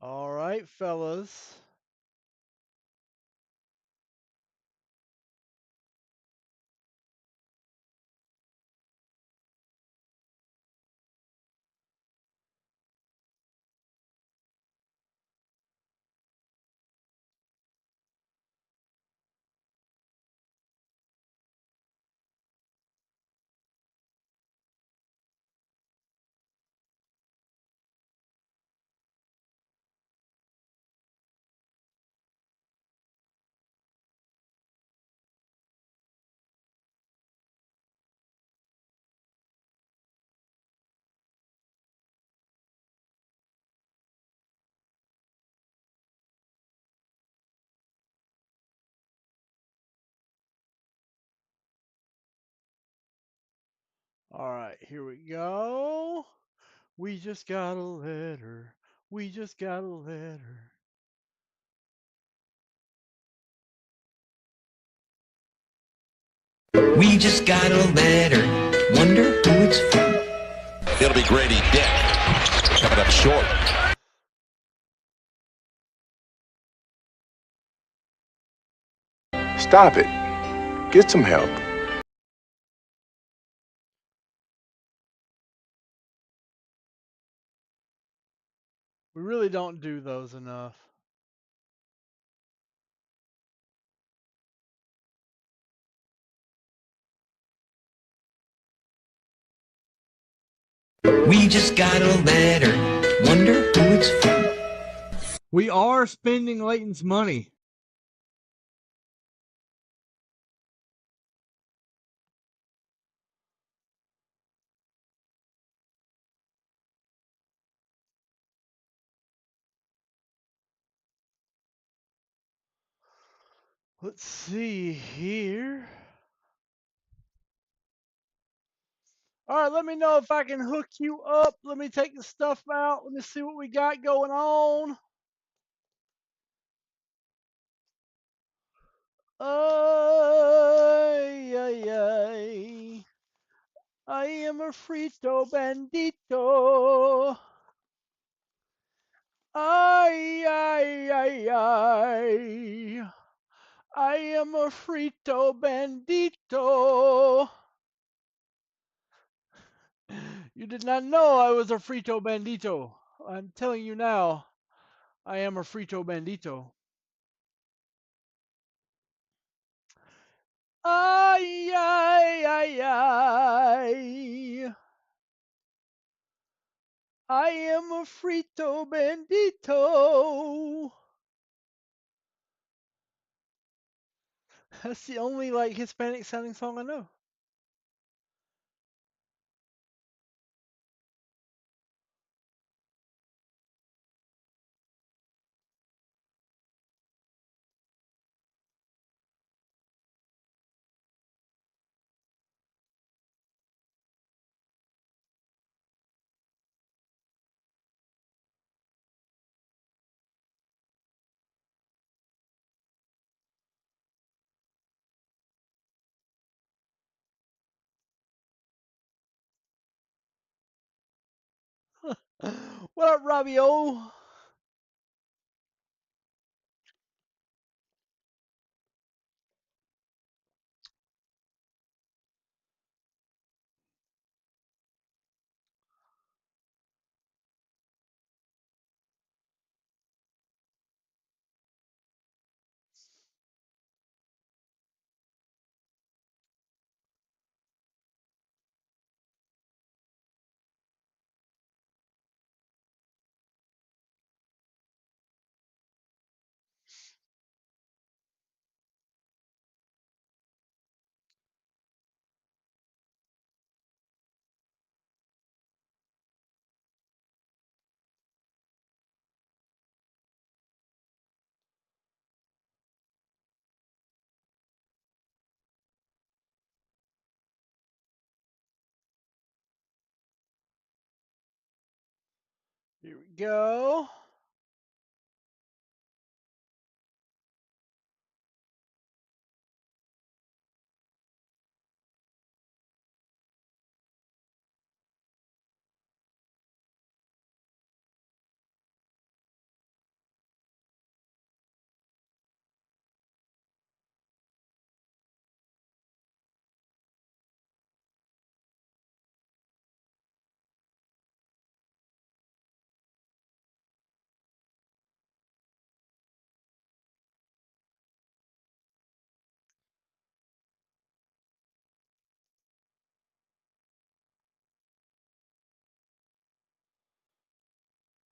All right, fellas. All right, here we go. We just got a letter. We just got a letter. We just got a letter. Wonder who it's from. It'll be Grady Dick coming up short. Stop it. Get some help. We really don't do those enough. We just got a letter. Wonder who it's from. We are spending Leighton's money. Let's see here. All right, let me know if I can hook you up. Let me take the stuff out. Let me see what we got going on. Ay, ay, ay. I am a frito bandito. Ay, ay, ay, ay. I am a frito bandito. You did not know I was a frito bandito. I'm telling you now, I am a frito bandito. Ay, ay, ay, ay. I am a frito bandito. That's the only like Hispanic sounding song I know. What up, Robbie O? Here we go.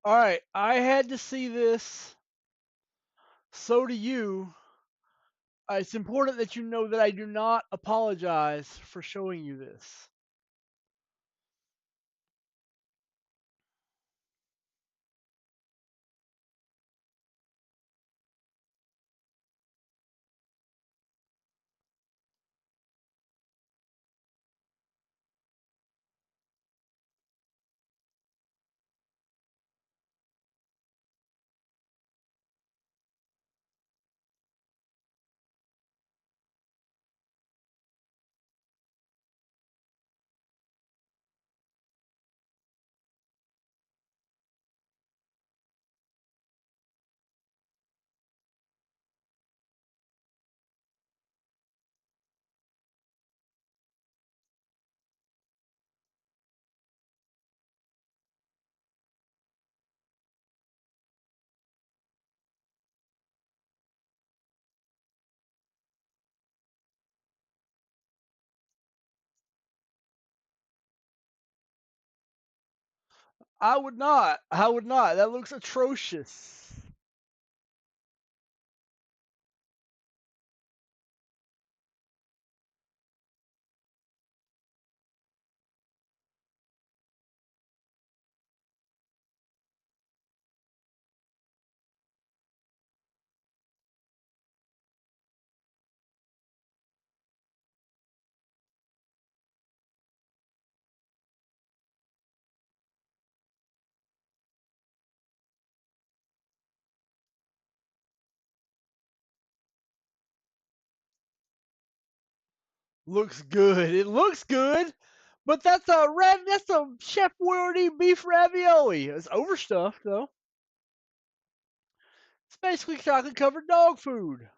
All right, I had to see this. So do you. It's important that you know that I do not apologize for showing you this. I would not. I would not. That looks atrocious. Looks good. It looks good. But that's a Chef Boyardee beef ravioli. It's overstuffed though. It's basically chocolate covered dog food.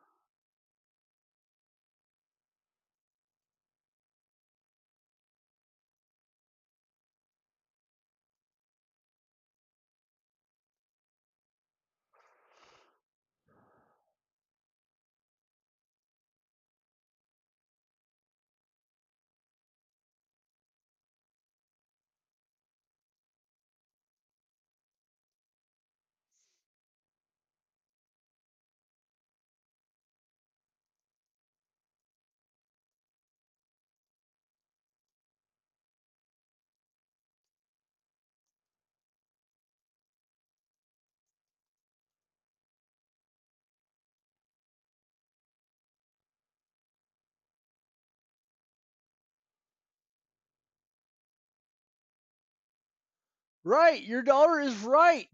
Right, your daughter is right.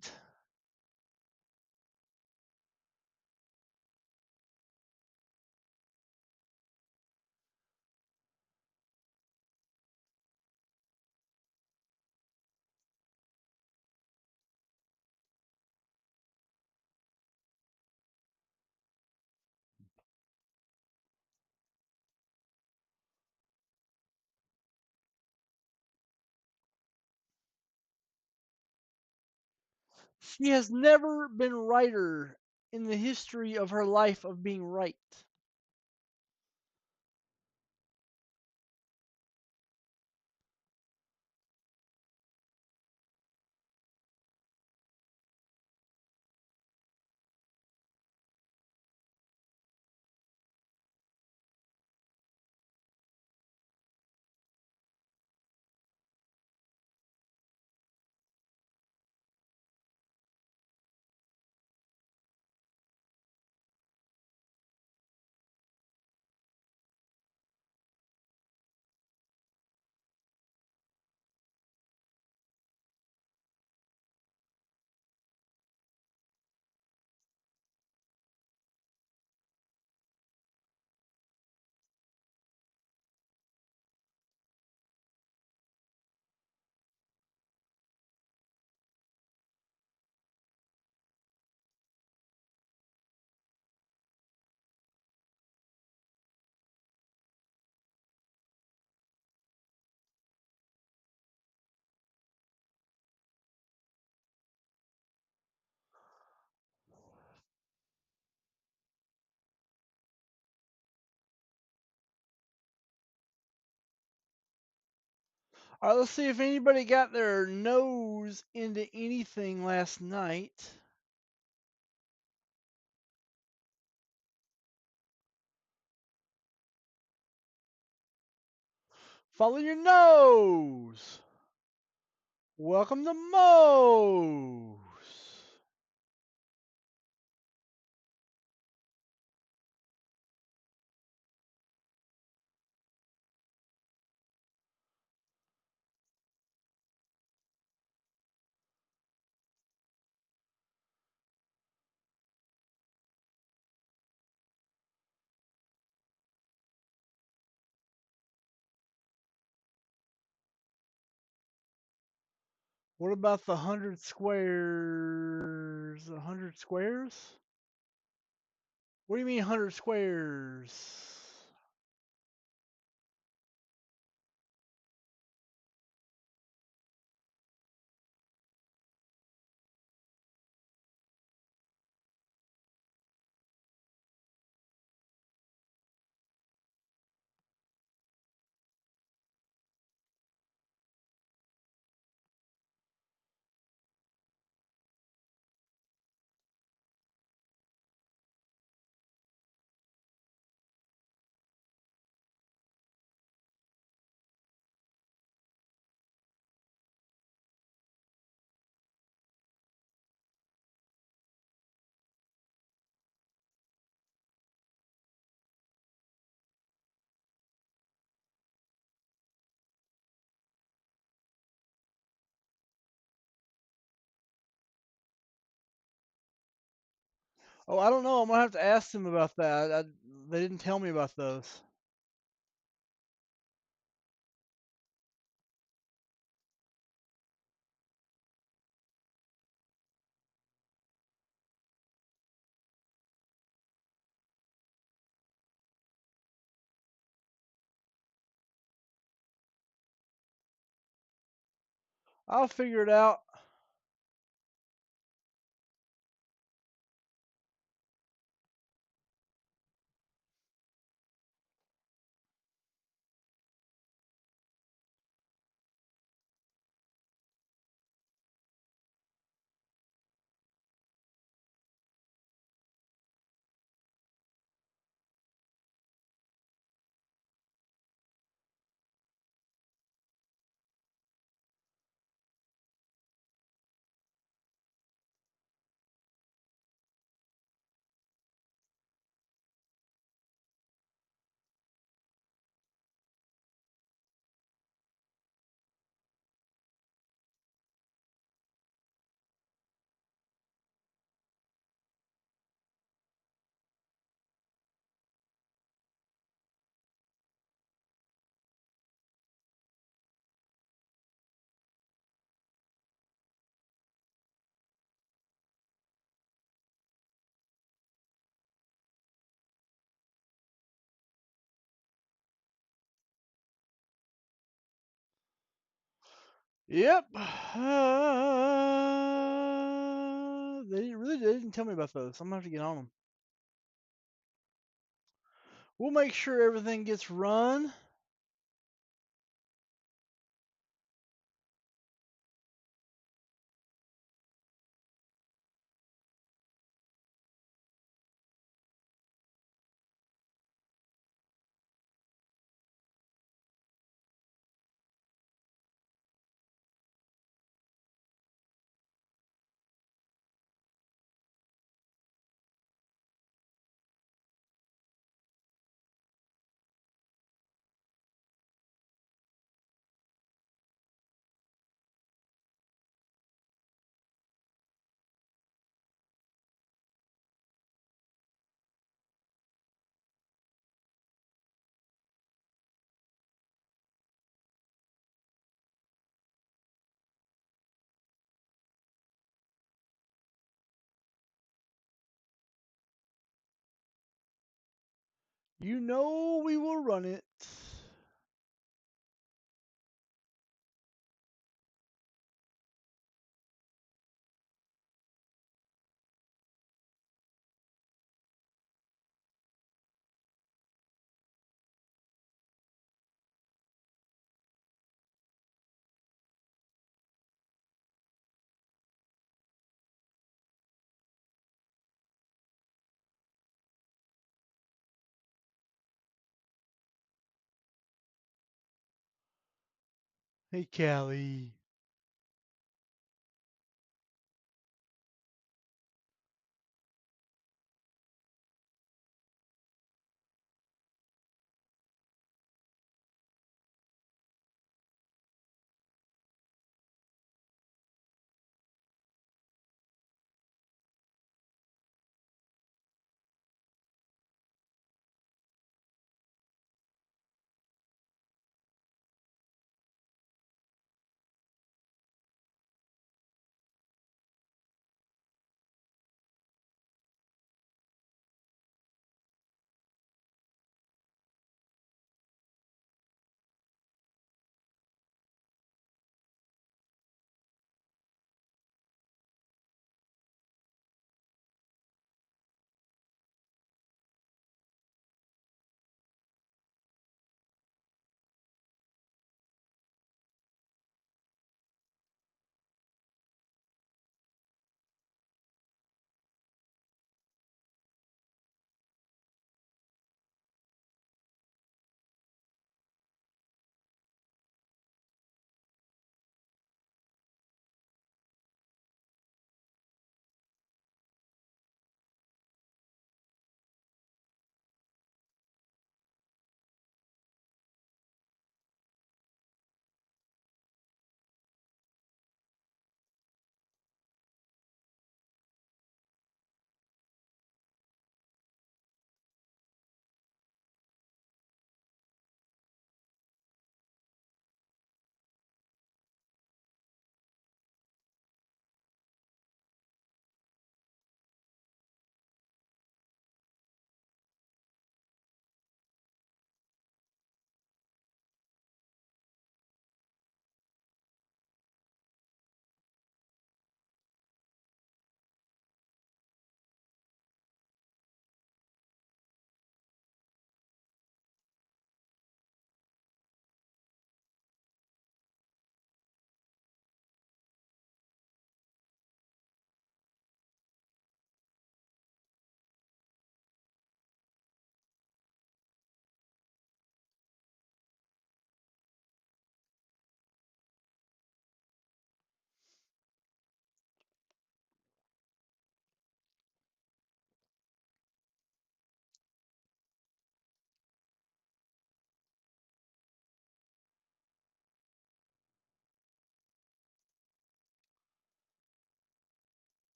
She has never been righter in the history of her life of being right. All right, let's see if anybody got their nose into anything last night. Follow your nose. Welcome to Moe's. What about the 100 squares? 100 squares? What do you mean 100 squares? Oh, I don't know. I'm gonna have to ask them about that. They didn't tell me about those. I'll figure it out. Yep. They didn't tell me about those. I'm gonna have to get on them. We'll make sure everything gets run. You know we will run it. Hey, Callie.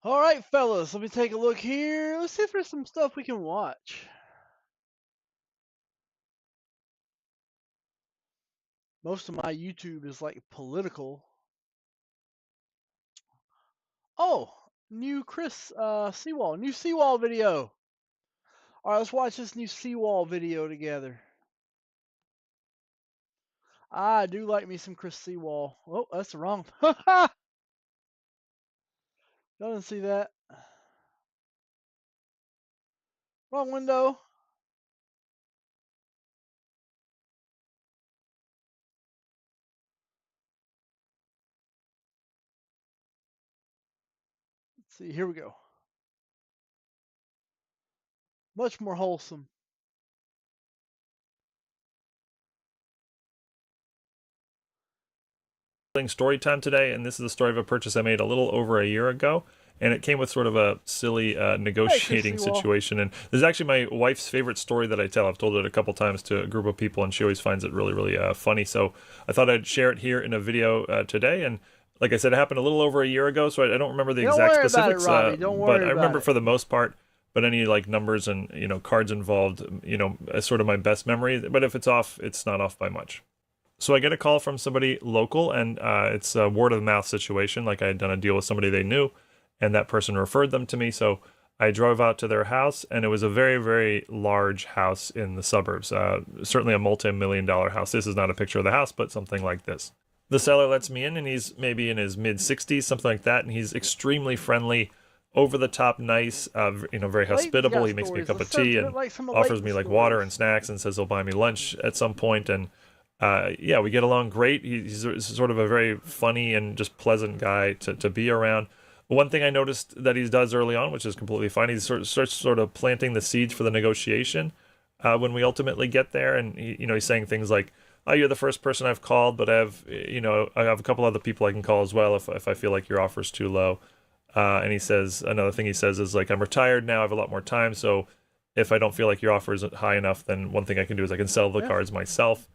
All right, fellas, let me take a look here. Let's see if there's some stuff we can watch. Most of my YouTube is like political. Oh, new new seawall video. All right, let's watch this new seawall video together. I do like me some Chris Seawall. Oh, that's the wrong. Doesn't see that. Wrong window. Let's see. Here we go. Much more wholesome. Story time today, and this is the story of a purchase I made a little over a year ago, and it came with sort of a silly negotiating situation. And this is actually my wife's favorite story that I tell. I've told it a couple times to a group of people, and she always finds it really, really funny. So I thought I'd share it here in a video today. And like I said, it happened a little over a year ago, so I don't remember the exact specifics, but I remember for the most part. But any like numbers and cards involved, as sort of my best memory. But if it's off, it's not off by much. So I get a call from somebody local, and it's a word of mouth situation. Like I had done a deal with somebody they knew, and that person referred them to me. So I drove out to their house, and it was a very, very large house in the suburbs. Certainly a multi-million-dollar house. This is not a picture of the house, but something like this. The seller lets me in, and he's maybe in his mid-60s, something like that, and he's extremely friendly, over the top, nice, very hospitable. He makes me a cup of tea and offers me like water and snacks, and says he'll buy me lunch at some point. And we get along great. He's sort of a very funny and just pleasant guy to be around. One thing I noticed that he does early on, which is completely fine, he starts sort of planting the seeds for the negotiation when we ultimately get there. And he's saying things like, "Oh, you're the first person I've called, but I have a couple other people I can call as well if I feel like your offer's too low." And he says, another thing he says is like, "I'm retired now, I have a lot more time, so if I don't feel like your offer isn't high enough, then one thing I can do is I can sell the cards myself."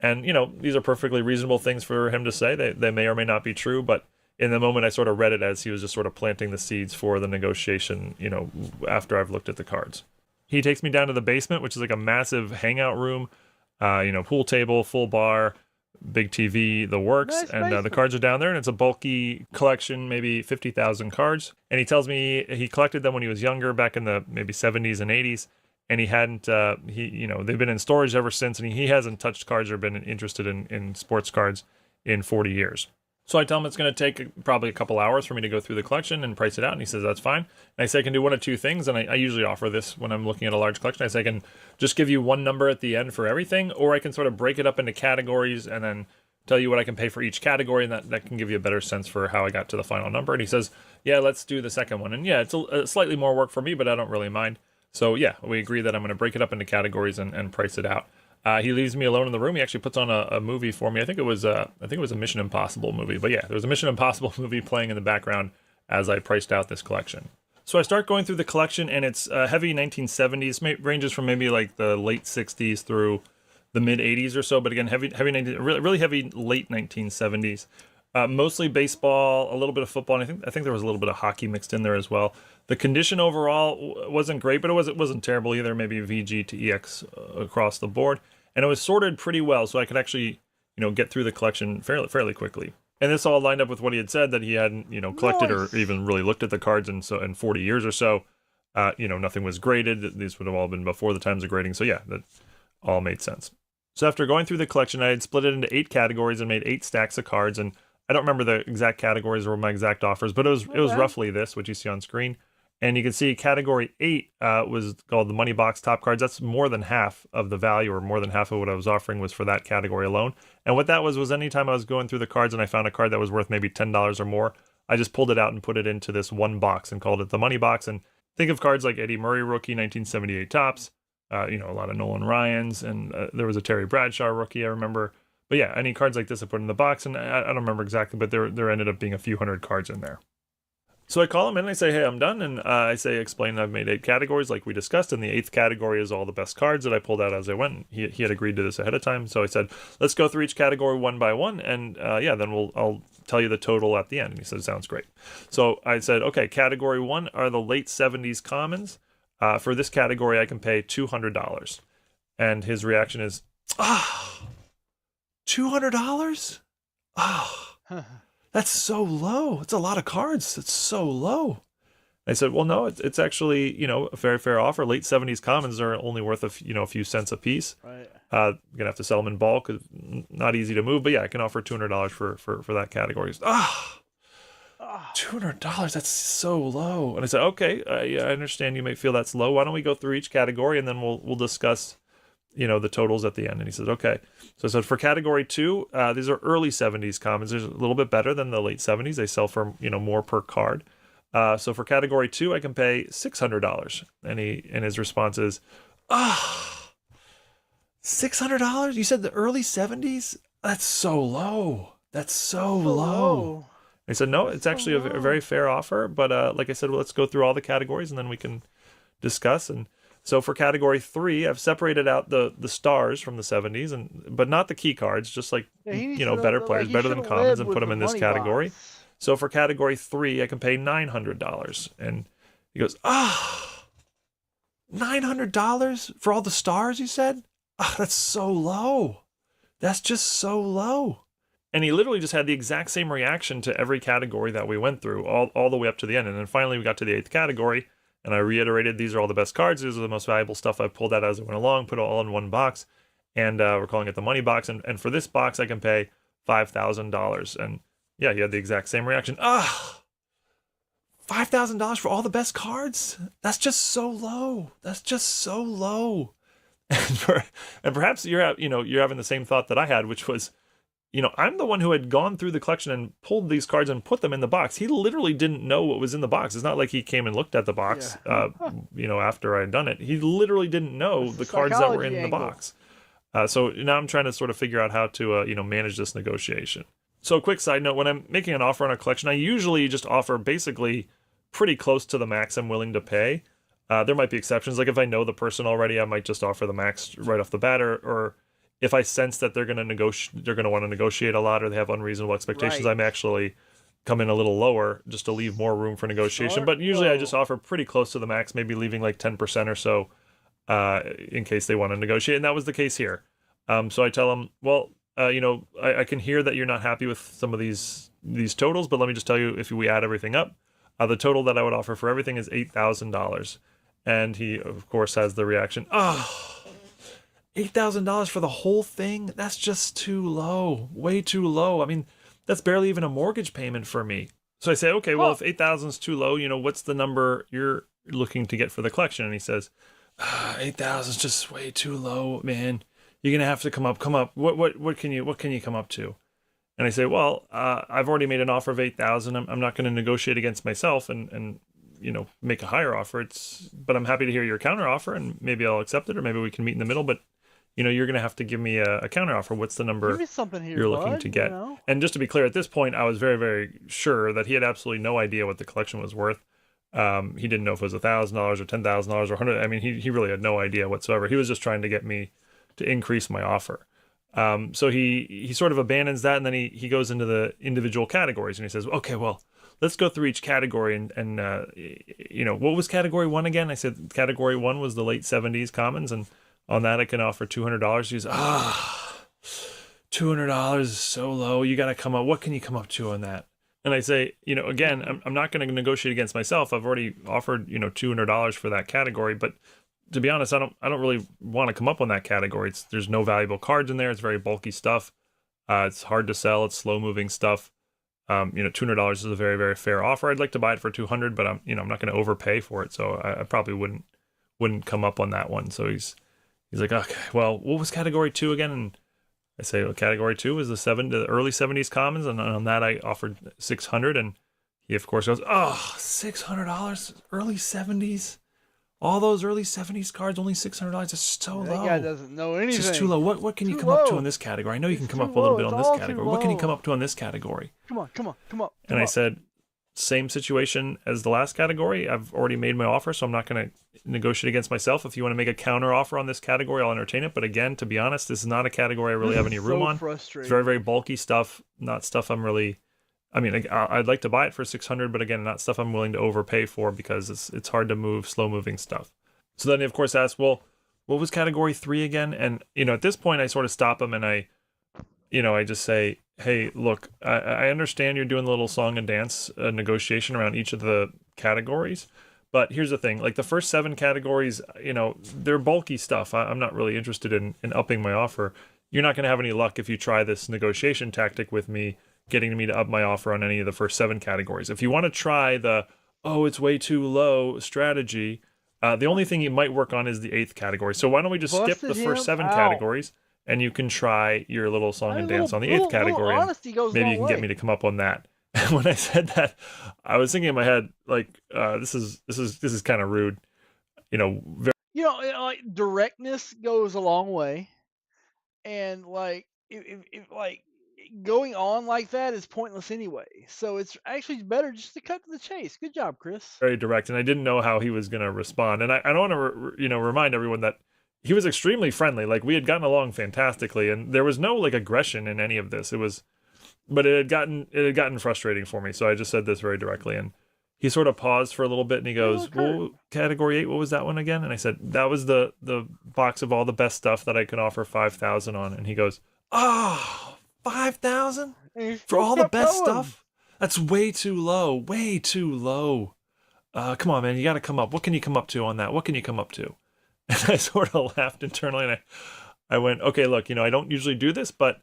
And, these are perfectly reasonable things for him to say. They may or may not be true, but in the moment I sort of read it as he was just sort of planting the seeds for the negotiation, after I've looked at the cards. He takes me down to the basement, which is like a massive hangout room, pool table, full bar, big TV, the works, and the cards are down there, and it's a bulky collection, maybe 50,000 cards. And he tells me he collected them when he was younger, back in the maybe 70s and 80s, and he hadn't, they've been in storage ever since, and he hasn't touched cards or been interested in sports cards in 40 years. So I tell him it's going to take probably a couple hours for me to go through the collection and price it out, and he says that's fine. And I say I can do one of two things, and I usually offer this when I'm looking at a large collection. I say I can just give you one number at the end for everything, or I can sort of break it up into categories and then tell you what I can pay for each category, and that can give you a better sense for how I got to the final number. And he says, yeah, let's do the second one. And yeah, it's a slightly more work for me, but I don't really mind. So yeah, we agree that I'm going to break it up into categories and price it out. He leaves me alone in the room. He actually puts on a movie for me. I think it was a Mission Impossible movie. But yeah, there was a Mission Impossible movie playing in the background as I priced out this collection. So I start going through the collection, and it's heavy 1970s. Ranges from maybe like the late 60s through the mid 80s or so. But again, really heavy late 1970s. Mostly baseball, a little bit of football, and I think there was a little bit of hockey mixed in there as well. The condition overall wasn't great, but it wasn't terrible either. Maybe VG to EX across the board. And it was sorted pretty well, so I could actually, get through the collection fairly quickly. And this all lined up with what he had said, that he hadn't, collected or even really looked at the cards in 40 years or so. Nothing was graded. These would have all been before the times of grading. So yeah, that all made sense. So after going through the collection, I had split it into 8 categories and made 8 stacks of cards. And I don't remember the exact categories or my exact offers, but it was roughly this, what you see on screen. And you can see category 8 was called the money box top cards. That's more than half of the value, or more than half of what I was offering was for that category alone. And what that was anytime I was going through the cards and I found a card that was worth maybe $10 or more, I just pulled it out and put it into this one box and called it the money box. And think of cards like Eddie Murray rookie, 1978 tops, a lot of Nolan Ryans, and there was a Terry Bradshaw rookie, I remember. But yeah, any cards like this I put in the box, and I don't remember exactly, but there ended up being a few hundred cards in there. So I call him in and I say, hey, I'm done. And explain I've made 8 categories like we discussed. And the 8th category is all the best cards that I pulled out as I went. He had agreed to this ahead of time. So I said, let's go through each category one by one. And then I'll tell you the total at the end. And he said, sounds great. So I said, okay, category 1 are the late 70s commons. For this category, I can pay $200. And his reaction is, $200? That's so low. It's a lot of cards. It's so low. I said, well, no, it's actually, a very fair offer. Late 70s commons are only worth a few cents a piece. Right. You're going to have to sell them in bulk. Not easy to move, but yeah, I can offer $200 for that category. $200, that's so low. And I said, okay, I understand you may feel that's low. Why don't we go through each category and then we'll discuss the totals at the end. And he said, okay. So I said, for category 2, these are early 70s commons. They're a little bit better than the late 70s. They sell for, more per card. So for category 2, I can pay $600. And his response is, $600? You said the early 70s? That's so low. That's so low. I said, no, it's actually a very fair offer. But like I said, let's go through all the categories and then we can discuss. And so for category 3, I've separated out the stars from the 70s, but not the key cards, just like, better players, better than commons, and put them in this category. So for category 3, I can pay $900. And he goes, $900 for all the stars, you said? That's so low. That's just so low. And he literally just had the exact same reaction to every category that we went through, all the way up to the end. And then finally we got to the 8th category, And I reiterated, these are all the best cards. These are the most valuable stuff I've pulled out as I went along, put it all in one box. And we're calling it the money box. And for this box, I can pay $5,000. And yeah, he had the exact same reaction. $5,000 for all the best cards? That's just so low. That's just so low. And perhaps you're having the same thought that I had, which was, I'm the one who had gone through the collection and pulled these cards and put them in the box. He literally didn't know what was in the box. It's not like he came and looked at the box, after I had done it. He literally didn't know the cards that were in the box. So now I'm trying to sort of figure out how to, manage this negotiation. So quick side note, when I'm making an offer on a collection, I usually just offer basically pretty close to the max I'm willing to pay. There might be exceptions. Like if I know the person already, I might just offer the max right off the bat, or if I sense that they're going to want to negotiate a lot, or they have unreasonable expectations, Right. I'm actually come in a little lower just to leave more room for negotiation. But usually I just offer pretty close to the max, maybe leaving like 10% or so in case they want to negotiate. And that was the case here. So I tell them, well, I can hear that you're not happy with some of these totals, but let me just tell you, if we add everything up, the total that I would offer for everything is $8,000. And he, of course, has the reaction, $8,000 for the whole thing? That's just too low. Way too low. I mean, that's barely even a mortgage payment for me. So I say, okay, well, if 8,000 is too low, what's the number you're looking to get for the collection? And he says, 8,000 is just way too low, man. You're going to have to come up. What can you come up to? And I say, well, I've already made an offer of 8,000. I'm not going to negotiate against myself and make a higher offer. But I'm happy to hear your counter offer, and maybe I'll accept it, or maybe we can meet in the middle. But you're going to have to give me a counter offer. What's the number Give me something here, you're looking bud, to get? And just to be clear, at this point, I was very, very sure that he had absolutely no idea what the collection was worth. He didn't know if it was $1,000 or $10,000 or 100. I mean, he really had no idea whatsoever. He was just trying to get me to increase my offer. So he sort of abandons that, and then he goes into the individual categories, and he says, okay, well, let's go through each category, and what was category 1 again? I said category 1 was the late 70s commons, and on that I can offer $200. He says, $200 is so low. You got to come up. What can you come up to on that? And I say, again, I'm not going to negotiate against myself. I've already offered, $200 for that category, but to be honest, I don't really want to come up on that category. There's no valuable cards in there. It's very bulky stuff. It's hard to sell. It's slow moving stuff. $200 is a very, very fair offer. I'd like to buy it for $200, but I'm not going to overpay for it. So I probably wouldn't come up on that one. So he's like, okay, well, what was category 2 again? And I say, well, category 2 was the early 70s commons, and on that I offered $600, and he of course goes, $600, early 70s. All those early 70s cards, only $600 is so low. That guy doesn't know anything. It's just too low. What can you come up to in this category? I know you can come up a little bit on this category. What can you come up to on this category? Come on. And I said, same situation as the last category. I've already made my offer, so I'm not going to negotiate against myself. If you want to make a counter offer on this category, I'll entertain it. But again, to be honest, this is not a category I really have any room on. Frustrating. It's very, very bulky stuff, not stuff I'd like to buy it for $600, but again, not stuff I'm willing to overpay for because it's hard to move slow moving stuff. So then he of course asks, well, what was category 3 again? And at this point I sort of stop him and I just say, hey, look, I understand you're doing a little song and dance negotiation around each of the categories, but here's the thing, like the first 7 categories, they're bulky stuff. I'm not really interested in upping my offer. You're not going to have any luck if you try this negotiation tactic with me, getting me to up my offer on any of the first 7 categories. If you want to try it's way too low strategy, the only thing you might work on is the 8th category. So why don't we just skip the first 7 categories, and you can try your little song and dance on the 8th category. Maybe you can get me to come up on that. And when I said that, I was thinking in my head, like, this is kind of rude. Like directness goes a long way, and like if like going on like that is pointless anyway. So it's actually better just to cut to the chase. Good job, Chris. Very direct, and I didn't know how he was going to respond. And I don't want to remind everyone that he was extremely friendly. Like, we had gotten along fantastically, and there was no like aggression in any of this. But it had gotten frustrating for me. So I just said this very directly, and he sort of paused for a little bit, and he goes, well, category 8, what was that one again? And I said, that was the box of all the best stuff that I could offer 5,000 on. And he goes, 5,000 for all the best stuff? That's way too low. come on, man, you got to come up. What can you come up to on that? What can you come up to? And I sort of laughed internally, and I went, okay, look, I don't usually do this, but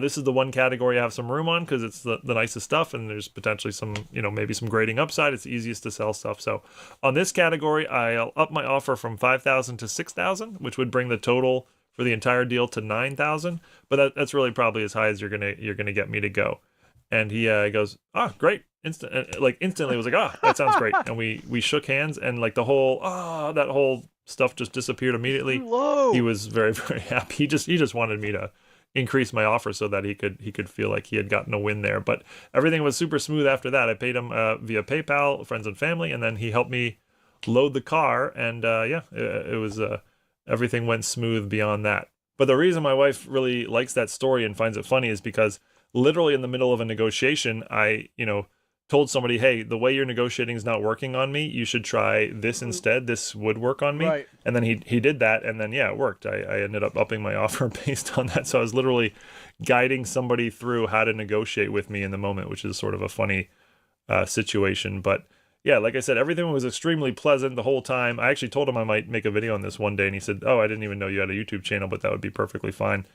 this is the one category I have some room on because it's the nicest stuff, and there's potentially some, maybe some grading upside. It's the easiest to sell stuff. So on this category, I'll up my offer from 5,000 to 6,000, which would bring the total for the entire deal to 9,000. But that's really probably as high as you're gonna get me to go. And he goes, great. Instantly was like, that sounds great. And we shook hands, and like the whole, that whole stuff just disappeared immediately. Low. He was very, very happy. He just wanted me to increase my offer so that he could feel like he had gotten a win there. But everything was super smooth after that. I paid him via PayPal, friends and family, and then he helped me load the car. And it was everything went smooth beyond that. But the reason my wife really likes that story and finds it funny is because literally in the middle of a negotiation, I told somebody, hey, the way you're negotiating is not working on me. You should try this instead. This would work on me. Right. And then he did that, and then it worked. I ended up upping my offer based on that. So I was literally guiding somebody through how to negotiate with me in the moment, which is sort of a funny situation. But yeah, like I said, everything was extremely pleasant the whole time. I actually told him I might make a video on this one day, and he said, I didn't even know you had a YouTube channel, but that would be perfectly fine.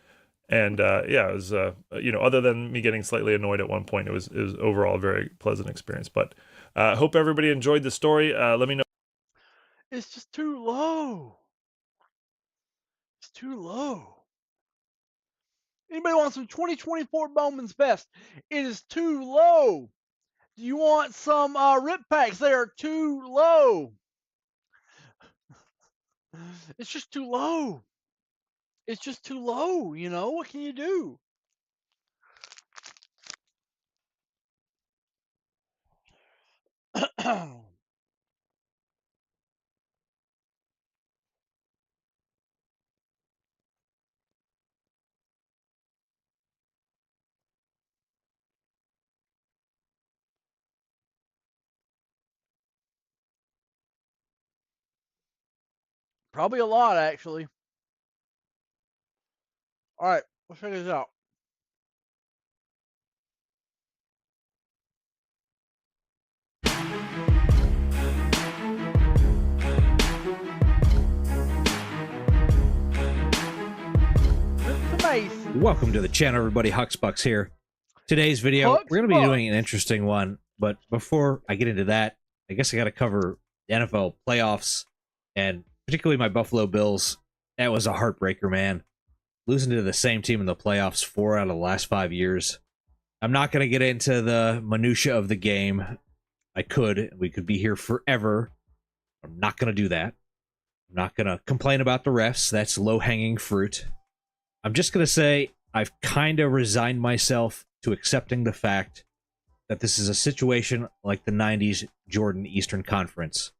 And it was, other than me getting slightly annoyed at one point, it was overall a very pleasant experience. But hope everybody enjoyed the story. Let me know. It's just too low. It's too low. Anybody want some 2024 Bowman's Best? It is too low. Do you want some rip packs? They are too low. It's just too low. It's just too low, What can you do? Probably a lot, actually. All right, let's check this out. Welcome to the channel, everybody. Huxbucks here. Today's video, we're going to be doing an interesting one, but before I get into that, I guess I got to cover the NFL playoffs, and particularly my Buffalo Bills. That was a heartbreaker, man. Losing to the same team in the playoffs 4 out of the last 5 years. I'm not going to get into the minutia of the game. We could be here forever. I'm not going to do that. I'm not going to complain about the refs. That's low-hanging fruit. I'm just going to say I've kind of resigned myself to accepting the fact that this is a situation like the 90s Jordan Eastern Conference.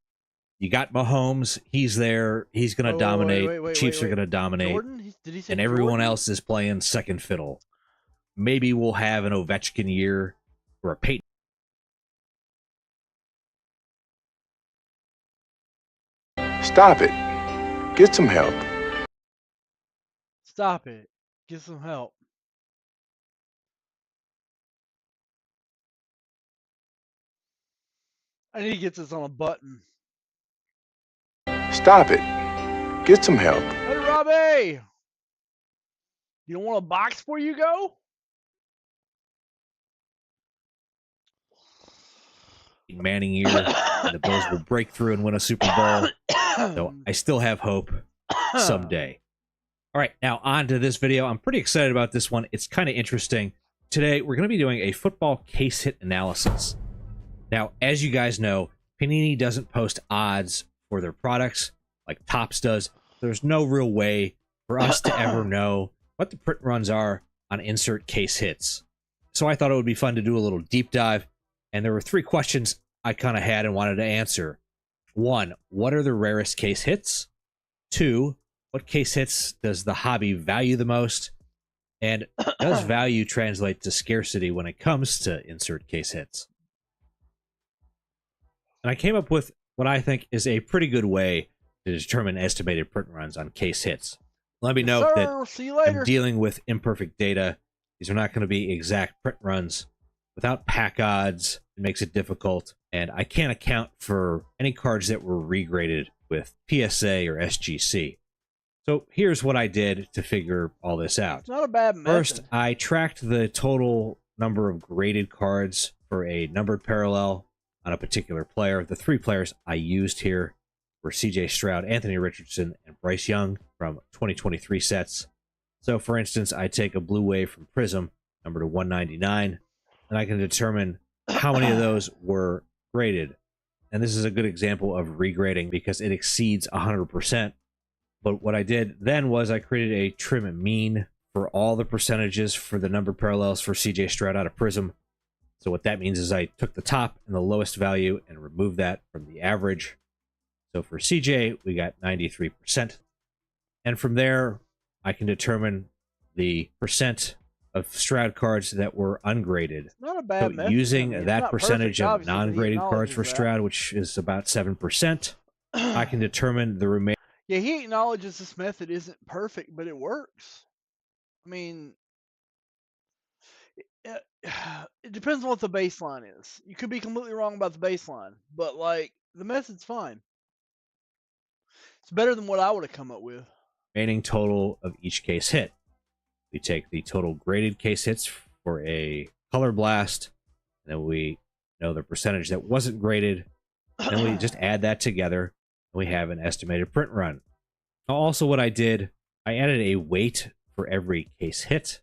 You got Mahomes. He's there. He's going to dominate. Chiefs are going to dominate. Jordan? Did he say and everyone Jordan? else is playing second fiddle. Maybe we'll have an Ovechkin year or a Peyton. Stop it. Get some help. Stop it. Get some help. I need to get this on a button. Stop it. Get some help. Hey, Robbie! You don't want a box before you go? Manning year, and the Bills will break through and win a Super Bowl. So I still have hope someday. All right, now on to this video. I'm pretty excited about this one. It's kind of interesting. Today, we're going to be doing a football case hit analysis. Now, as you guys know, Panini doesn't post odds for their products like Topps does. There's no real way for us to ever know what the print runs are on insert case hits. So I thought it would be fun to do a little deep dive. And there were 3 questions I kind of had and wanted to answer. 1, what are the rarest case hits? 2, what case hits does the hobby value the most? And does value translate to scarcity when it comes to insert case hits? And I came up with what I think is a pretty good way to determine estimated print runs on case hits. Let me note that See you later. I'm dealing with imperfect data. These are not going to be exact print runs. without pack odds, it makes it difficult, and I can't account for any cards that were regraded with PSA or SGC. So here's what I did to figure all this out. It's not a bad method. First, I tracked the total number of graded cards for a numbered parallel on a particular player. The 3 players I used here were CJ Stroud, Anthony Richardson, and Bryce Young from 2023 sets. So, for instance, I take a blue wave from Prism, number to 199, and I can determine how many of those were graded. And this is a good example of regrading because it exceeds 100%. But what I did then was I created a trim mean for all the percentages for the numbered parallels for CJ Stroud out of Prism. So what that means is I took the top and the lowest value and removed that from the average. So for CJ, we got 93%. And from there, I can determine the percent of Stroud cards that were ungraded. It's not a bad method. Using I mean, that it's not percentage perfect, of obviously, but he non-graded cards acknowledges for that. Stroud, which is about 7%, I can determine the remaining. Yeah, he acknowledges this method isn't perfect, but it works. I mean, it depends on what the baseline is. You could be completely wrong about the baseline, but like the method's fine. It's better than what I would have come up with. Remaining total of each case hit. We take the total graded case hits for a color blast, and then we know the percentage that wasn't graded, and we just add that together, and we have an estimated print run. Also, what I did, I added a weight for every case hit.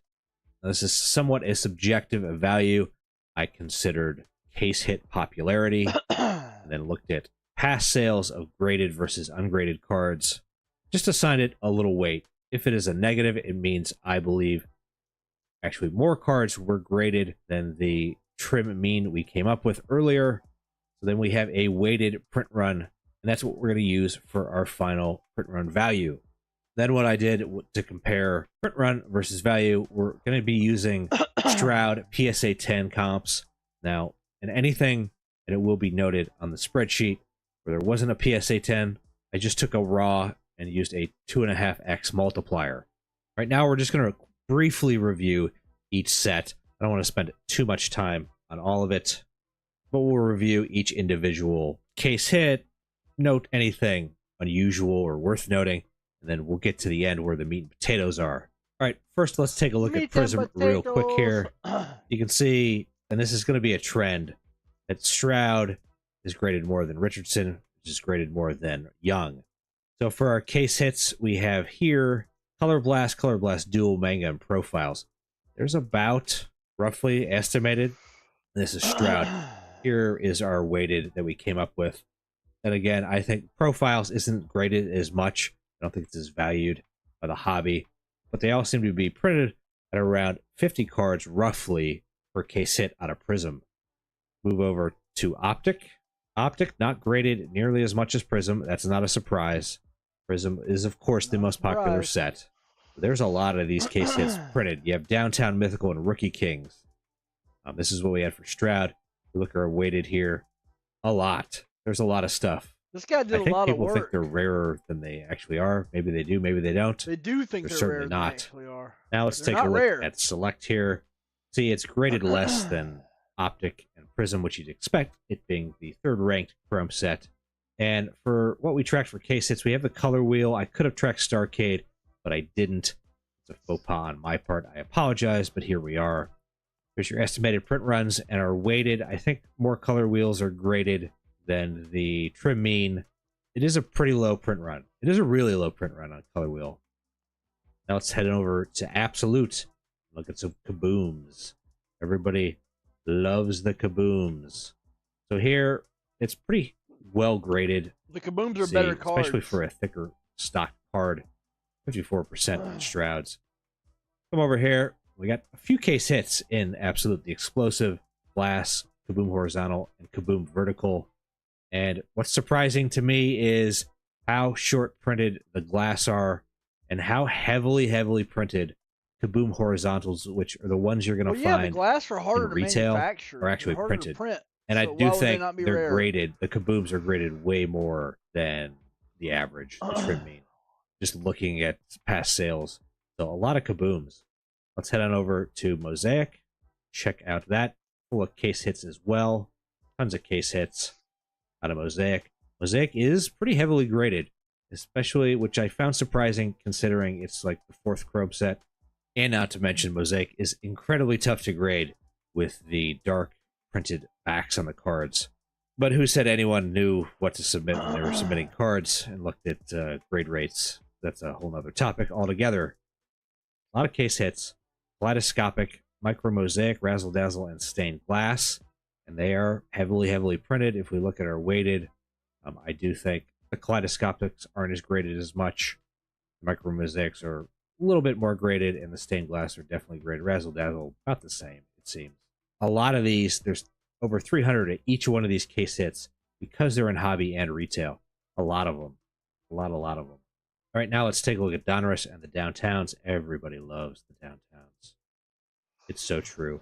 Now, this is somewhat a subjective value. I considered case hit popularity, and then looked at past sales of graded versus ungraded cards. Just assigned it a little weight. If it is a negative, it means I believe actually more cards were graded than the trim mean we came up with earlier. So then we have a weighted print run, and that's what we're going to use for our final print run value. Then what I did to compare print run versus value, we're going to be using Stroud PSA 10 comps. Now, in anything, and it will be noted on the spreadsheet, where there wasn't a PSA 10, I just took a raw and used a 2.5x multiplier. Right now, we're just going to briefly review each set. I don't want to spend too much time on all of it, but we'll review each individual case hit, note anything unusual or worth noting, and then we'll get to the end where the meat and potatoes are. All right, first let's take a look at Prism real quick here. You can see, and this is going to be a trend, that Stroud is graded more than Richardson, which is graded more than Young. So for our case hits, we have here Color Blast Dual, Manga, and Profiles. There's about, roughly estimated, this is Stroud. Here is our weighted that we came up with. And again, I think Profiles isn't graded as much. I don't think this is valued by the hobby. But they all seem to be printed at around 50 cards, roughly, per case hit out of Prism. Move over to Optic. Optic, not graded nearly as much as Prism. That's not a surprise. Prism is, of course, the most popular set. There's a lot of these case hits printed. You have Downtown Mythical and Rookie Kings. This is what we had for Stroud. We look at our weighted here. A lot. There's a lot of stuff. This guy did a lot of work. I think people think they're rarer than they actually are. Maybe they do, maybe they don't. They do think they're certainly rarer not. than they actually are. Now let's take a look at Select here. See, it's graded less than Optic and Prism, which you'd expect, it being the third-ranked Chrome set. And for what we tracked for case hits, we have the color wheel. I could have tracked Starcade, but I didn't. It's a faux pas on my part. I apologize, but here we are. Here's your estimated print runs and our weighted. I think more color wheels are graded than the trim mean. It is a pretty low print run. It is a really low print run on color wheel. Now let's head over to Absolute. Look at some kabooms. Everybody loves the kabooms. So here, it's pretty well graded. The kabooms are better cards. Especially for a thicker stock card. 54% on Strouds. Come over here. We got a few case hits in Absolute. The Explosive, Glass, Kaboom Horizontal, and Kaboom Vertical. And what's surprising to me is how short printed the Glass are and how heavily printed Kaboom Horizontals, which are the ones you're going to find the Glass are harder in retail, to manufacture. are actually harder printed. To print. And So I why do would they think not be they're rare? graded. The Kabooms are graded way more than the average, the trim mean. Just looking at past sales. So a lot of Kabooms. Let's head on over to Mosaic. Check out that. full of case hits as well. Tons of case hits out of Mosaic. Mosaic is pretty heavily graded, especially, which I found surprising considering it's like the 4th Chrome set. And not to mention, Mosaic is incredibly tough to grade with the dark printed backs on the cards. But who said anyone knew what to submit when they were submitting cards and looked at grade rates? That's a whole nother topic altogether. A lot of case hits, kaleidoscopic, micro mosaic, razzle dazzle, and stained glass. And they are heavily, heavily printed. If we look at our weighted, I do think the kaleidoscopics aren't as graded as much. The micro mosaics are a little bit more graded, and the stained glass are definitely graded. Razzle dazzle, about the same, it seems. A lot of these, there's over 300 at each one of these case hits because they're in hobby and retail. A lot of them. A lot of them. All right, now let's take a look at Donruss and the downtowns. Everybody loves the downtowns. It's so true.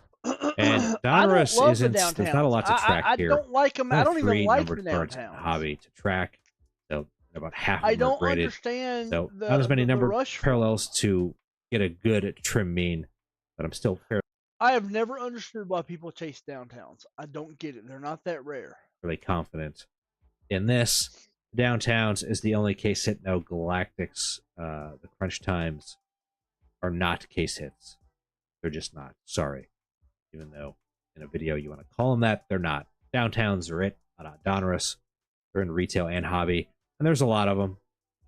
And Donruss isn't, there's not a lot to track here. I don't like them. I don't even like the cards in downtowns. hobby to track. So about half of I them are don't graded. understand. So the, not as many the number rush parallels to get a good trim mean, but I'm still fairly I have never understood why people chase downtowns. I don't get it. They're not that rare. confident. In this, downtowns is the only case hit. No, Galactics, the crunch times are not case hits. They're just not. Sorry. Even though in a video you want to call them that, they're not. Downtowns are it. Donruss. They're in retail and hobby. And there's a lot of them.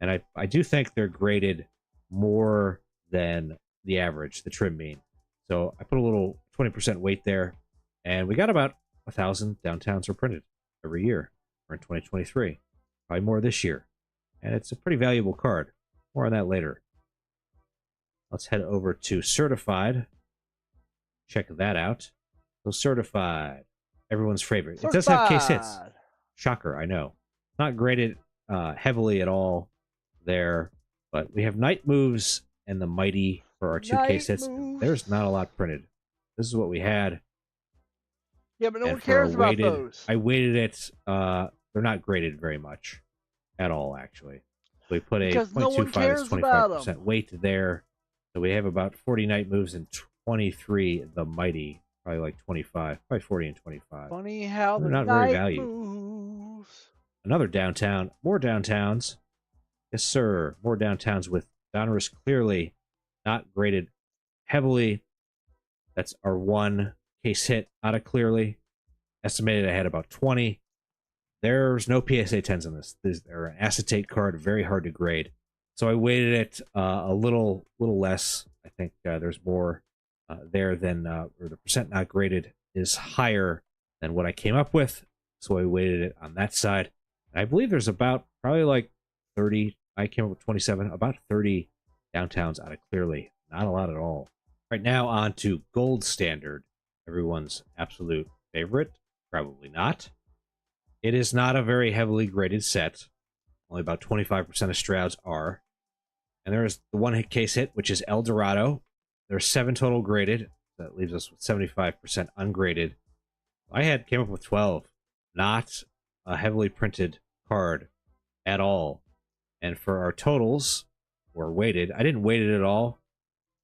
And I do think they're graded more than the average, the trim mean. So I put a little 20% weight there. And we got about 1,000 downtowns are printed every year. We're in 2023. Probably more this year. And it's a pretty valuable card. More on that later. Let's head over to Certified. Check that out. So Certified. Everyone's favorite. It does have case hits. Shocker, I know. Not graded heavily at all there. But we have Night Moves and the Mighty for our 2 case hits. There's not a lot printed. This is what we had. Yeah, but no one cares about those. I weighted it. They're not graded very much at all, actually. So we put a 0.25 is 25% weight there. So we have about 40 Night Moves and 23 the Mighty. Probably like 25. Probably 40 and 25. Funny how they're not very valued. Moves. Another downtown. More downtowns. Yes, sir. More downtowns with Donruss clearly not graded heavily. That's our 1 case hit out of clearly. Estimated I had about 20. There's no PSA 10s on this. They're an acetate card, very hard to grade. So I weighted it a little less. I think there's more there than, or the percent not graded is higher than what I came up with. So I weighted it on that side. And I believe there's about probably like 30. I came up with 27, about 30 downtowns out of clearly. Not a lot at all. Right now on to Gold Standard. Everyone's absolute favorite. Probably not. It is not a very heavily graded set. Only about 25% of Strouds are. And there is the 1 case hit, which is El Dorado. There's 7 total graded. That leaves us with 75% ungraded. Came up with 12. Not a heavily printed card at all. And for our totals, or weighted, I didn't weight it at all.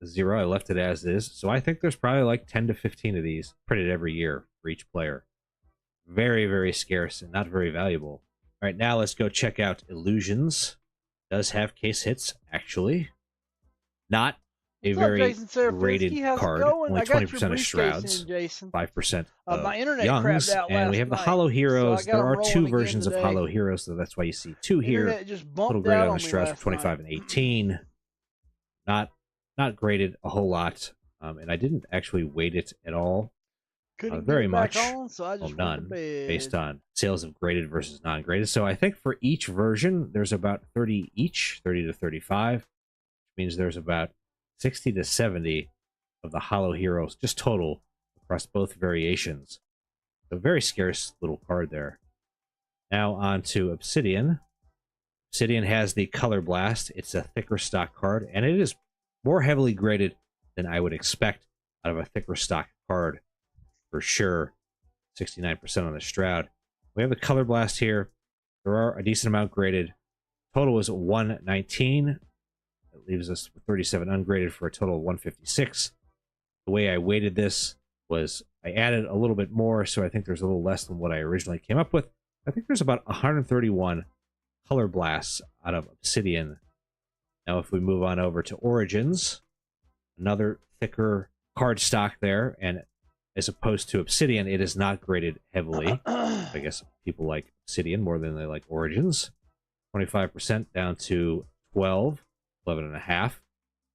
0, I left it as is. So I think there's probably like 10 to 15 of these printed every year for each player. Very, very scarce and not very valuable. All right, now let's go check out Illusions. Does have case hits, actually. Not a very graded card. Only 20% of Strouds. 5% of my internet Youngs. crapped out And we have the last Hollow night, Heroes. so There are 2 rolling versions of today. Hollow Heroes, so that's why you see 2 here. Internet just Total bumped grade out on on the me Strouds last for 25 night. and 18. Not graded a whole lot. And I didn't actually weight it at all. Couldn't Very get it back much. on, so I just went to None, bed. based on sales of graded versus non-graded. So I think for each version, there's about 30 each, 30 to 35, which means there's about 60 to 70 of the Hollow Heroes, just total, across both variations. A very scarce little card there. Now on to Obsidian. Obsidian has the Color Blast. It's a thicker stock card, and it is more heavily graded than I would expect out of a thicker stock card. For sure, 69% on the Stroud. We have the Color Blast here. There are a decent amount graded. Total is 119. That leaves us with 37 ungraded for a total of 156. The way I weighted this was I added a little bit more, so I think there's a little less than what I originally came up with. I think there's about 131 color blasts out of Obsidian. Now, if we move on over to Origins, another thicker card stock there, and as opposed to Obsidian, it is not graded heavily. I guess people like Obsidian more than they like Origins. 25% down to 12, 11.5.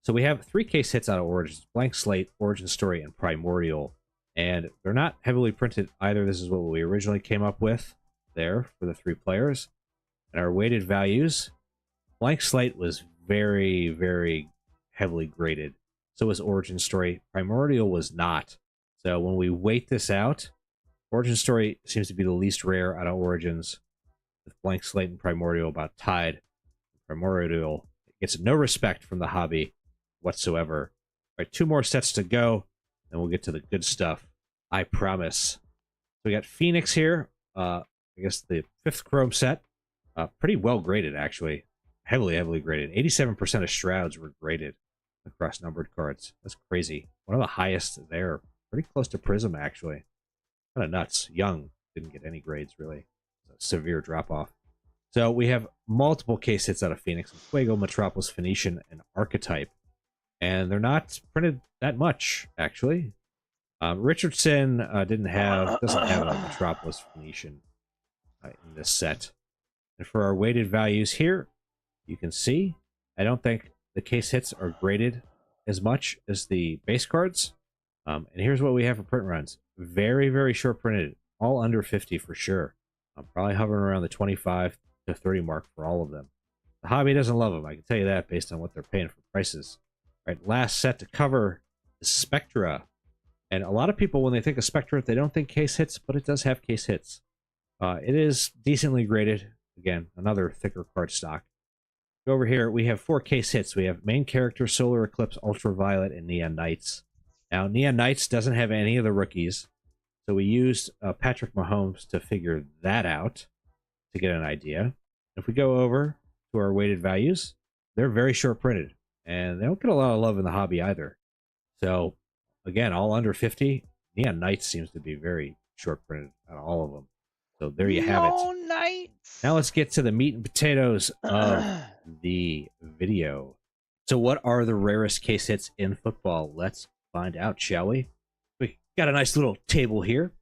So we have 3 case hits out of Origins: Blank Slate, Origin Story, and Primordial. And they're not heavily printed either. This is what we originally came up with there for the 3 players. And our weighted values, Blank Slate was very, very heavily graded. So was Origin Story. Primordial was not. So when we weight this out, Origin Story seems to be the least rare out of Origins, with Blank Slate and Primordial about tied. Primordial gets no respect from the hobby whatsoever. All right, 2 more sets to go, and we'll get to the good stuff. I promise. We got Phoenix here. I guess the 5th Chrome set. Pretty well graded, actually. Heavily graded. 87% of Shrouds were graded across numbered cards. That's crazy. One of the highest there. Pretty close to Prism, actually. Kind of nuts. Young didn't get any grades, really. A severe drop-off. So we have multiple case hits out of Phoenix: Fuego, Metropolis, Phoenician, and Archetype. And they're not printed that much, actually. Richardson doesn't have a Metropolis Phoenician in this set. And for our weighted values here, you can see, I don't think the case hits are graded as much as the base cards. And here's what we have for print runs. Very, very short printed. All under 50 for sure. I'm probably hovering around the 25 to 30 mark for all of them. The hobby doesn't love them, I can tell you that, based on what they're paying for prices. All right, last set to cover is Spectra. And a lot of people, when they think of Spectra, they don't think case hits, but it does have case hits. It is decently graded. Again, another thicker card stock. Over here, we have 4 case hits. We have main character, Solar Eclipse, Ultraviolet, and Neon Knights. Now, Neon Knights doesn't have any of the rookies, so we used Patrick Mahomes to figure that out to get an idea. If we go over to our weighted values, they're very short printed, and they don't get a lot of love in the hobby either. So, again, all under 50. Neon Knights seems to be very short printed out of all of them. So there you have it. Knights. Now let's get to the meat and potatoes of the video. So what are the rarest case hits in football? Let's find out, shall we? We got a nice little table here.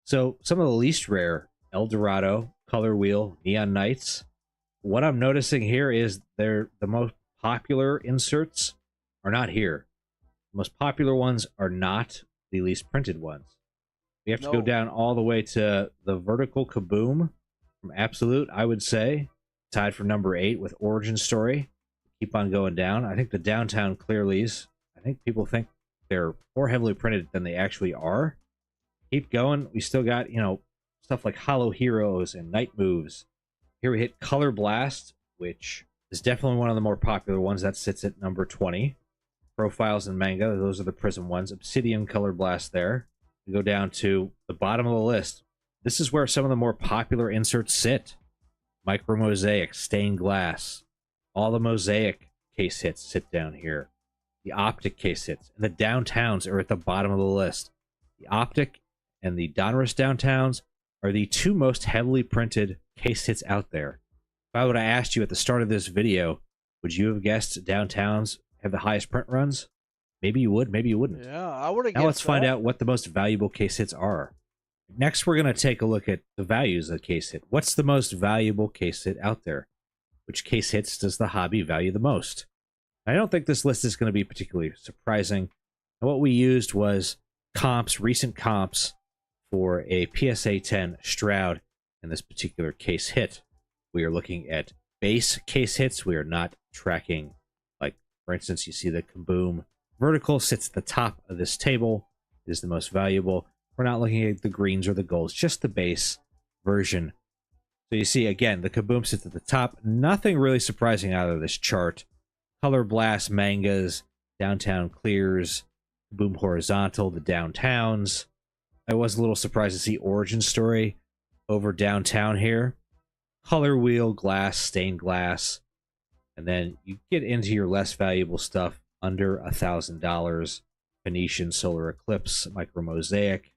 So some of the least rare: El Dorado, Color Wheel, Neon Knights. What I'm noticing here is the most popular inserts are not here. The most popular ones are not the least printed ones. We have to go down all the way to the Vertical Kaboom from Absolute, I would say. Tied for number 8 with Origin Story. Keep on going down. I think the Downtown Clearlies, I think people think they're more heavily printed than they actually are. Keep going. We still got, stuff like Hollow Heroes and Night Moves. Here we hit Color Blast, which is definitely one of the more popular ones. That sits at number 20. Profiles and Manga, those are the Prism ones. Obsidian Color Blast there. We go down to the bottom of the list. This is where some of the more popular inserts sit. Micro Mosaic, Stained Glass. All the Mosaic case hits sit down here. The Optic case hits. And the Downtowns are at the bottom of the list. The Optic and the Donruss Downtowns are the 2 most heavily printed case hits out there. If I would have asked you at the start of this video, would you have guessed Downtowns have the highest print runs? Maybe you would, maybe you wouldn't. Yeah, I would have guessed. Now let's find out what the most valuable case hits are. Next, we're going to take a look at the values of the case hit. What's the most valuable case hit out there? Which case hits does the hobby value the most? I don't think this list is going to be particularly surprising. And what we used was comps, recent comps, for a PSA 10 Stroud in this particular case hit. We are looking at base case hits. We are not tracking, like, for instance, you see the Kaboom Vertical sits at the top of this table. It is the most valuable. We're not looking at the greens or the golds, just the base version. So you see, again, the Kaboom sits at the top. Nothing really surprising out of this chart. Color Blast, Mangas, Downtown Clears, Kaboom Horizontal, the Downtowns. I was a little surprised to see Origin Story over Downtown here. Color Wheel, Glass, Stained Glass. And then you get into your less valuable stuff under $1,000. Phoenician, Solar Eclipse, Micro Mosaic.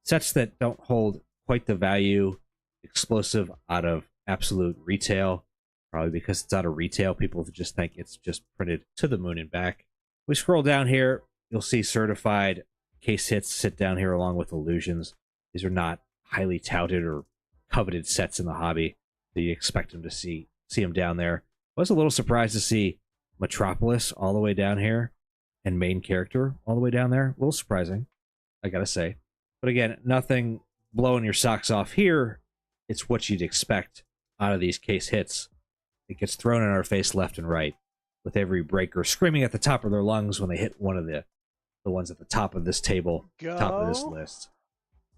Sets that don't hold quite the value, explosive out of absolute retail, probably because it's out of retail. People just think it's just printed to the moon and back. We scroll down here, you'll see certified case hits sit down here along with illusions. These are not highly touted or coveted sets in the hobby, so you expect them to see them down there. I was a little surprised to see Metropolis all the way down here and main character all the way down there. A little surprising, I gotta say. But again, nothing blowing your socks off here. It's what you'd expect out of these case hits. It gets thrown in our face left and right, with every breaker screaming at the top of their lungs when they hit one of the ones at the top of this table, top of this list.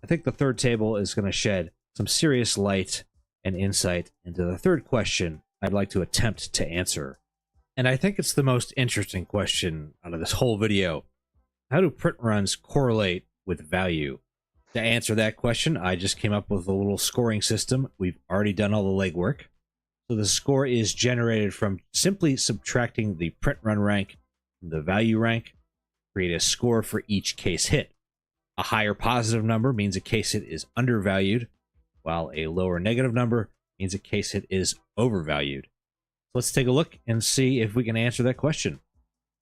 I think the third table is going to shed some serious light and insight into the third question I'd like to attempt to answer. And I think it's the most interesting question out of this whole video. How do print runs correlate with value? To answer that question, I just came up with a little scoring system. We've already done all the legwork. So the score is generated from simply subtracting the print run rank from the value rank, create a score for each case hit. A higher positive number means a case hit is undervalued, while a lower negative number means a case hit is overvalued. Let's take a look and see if we can answer that question.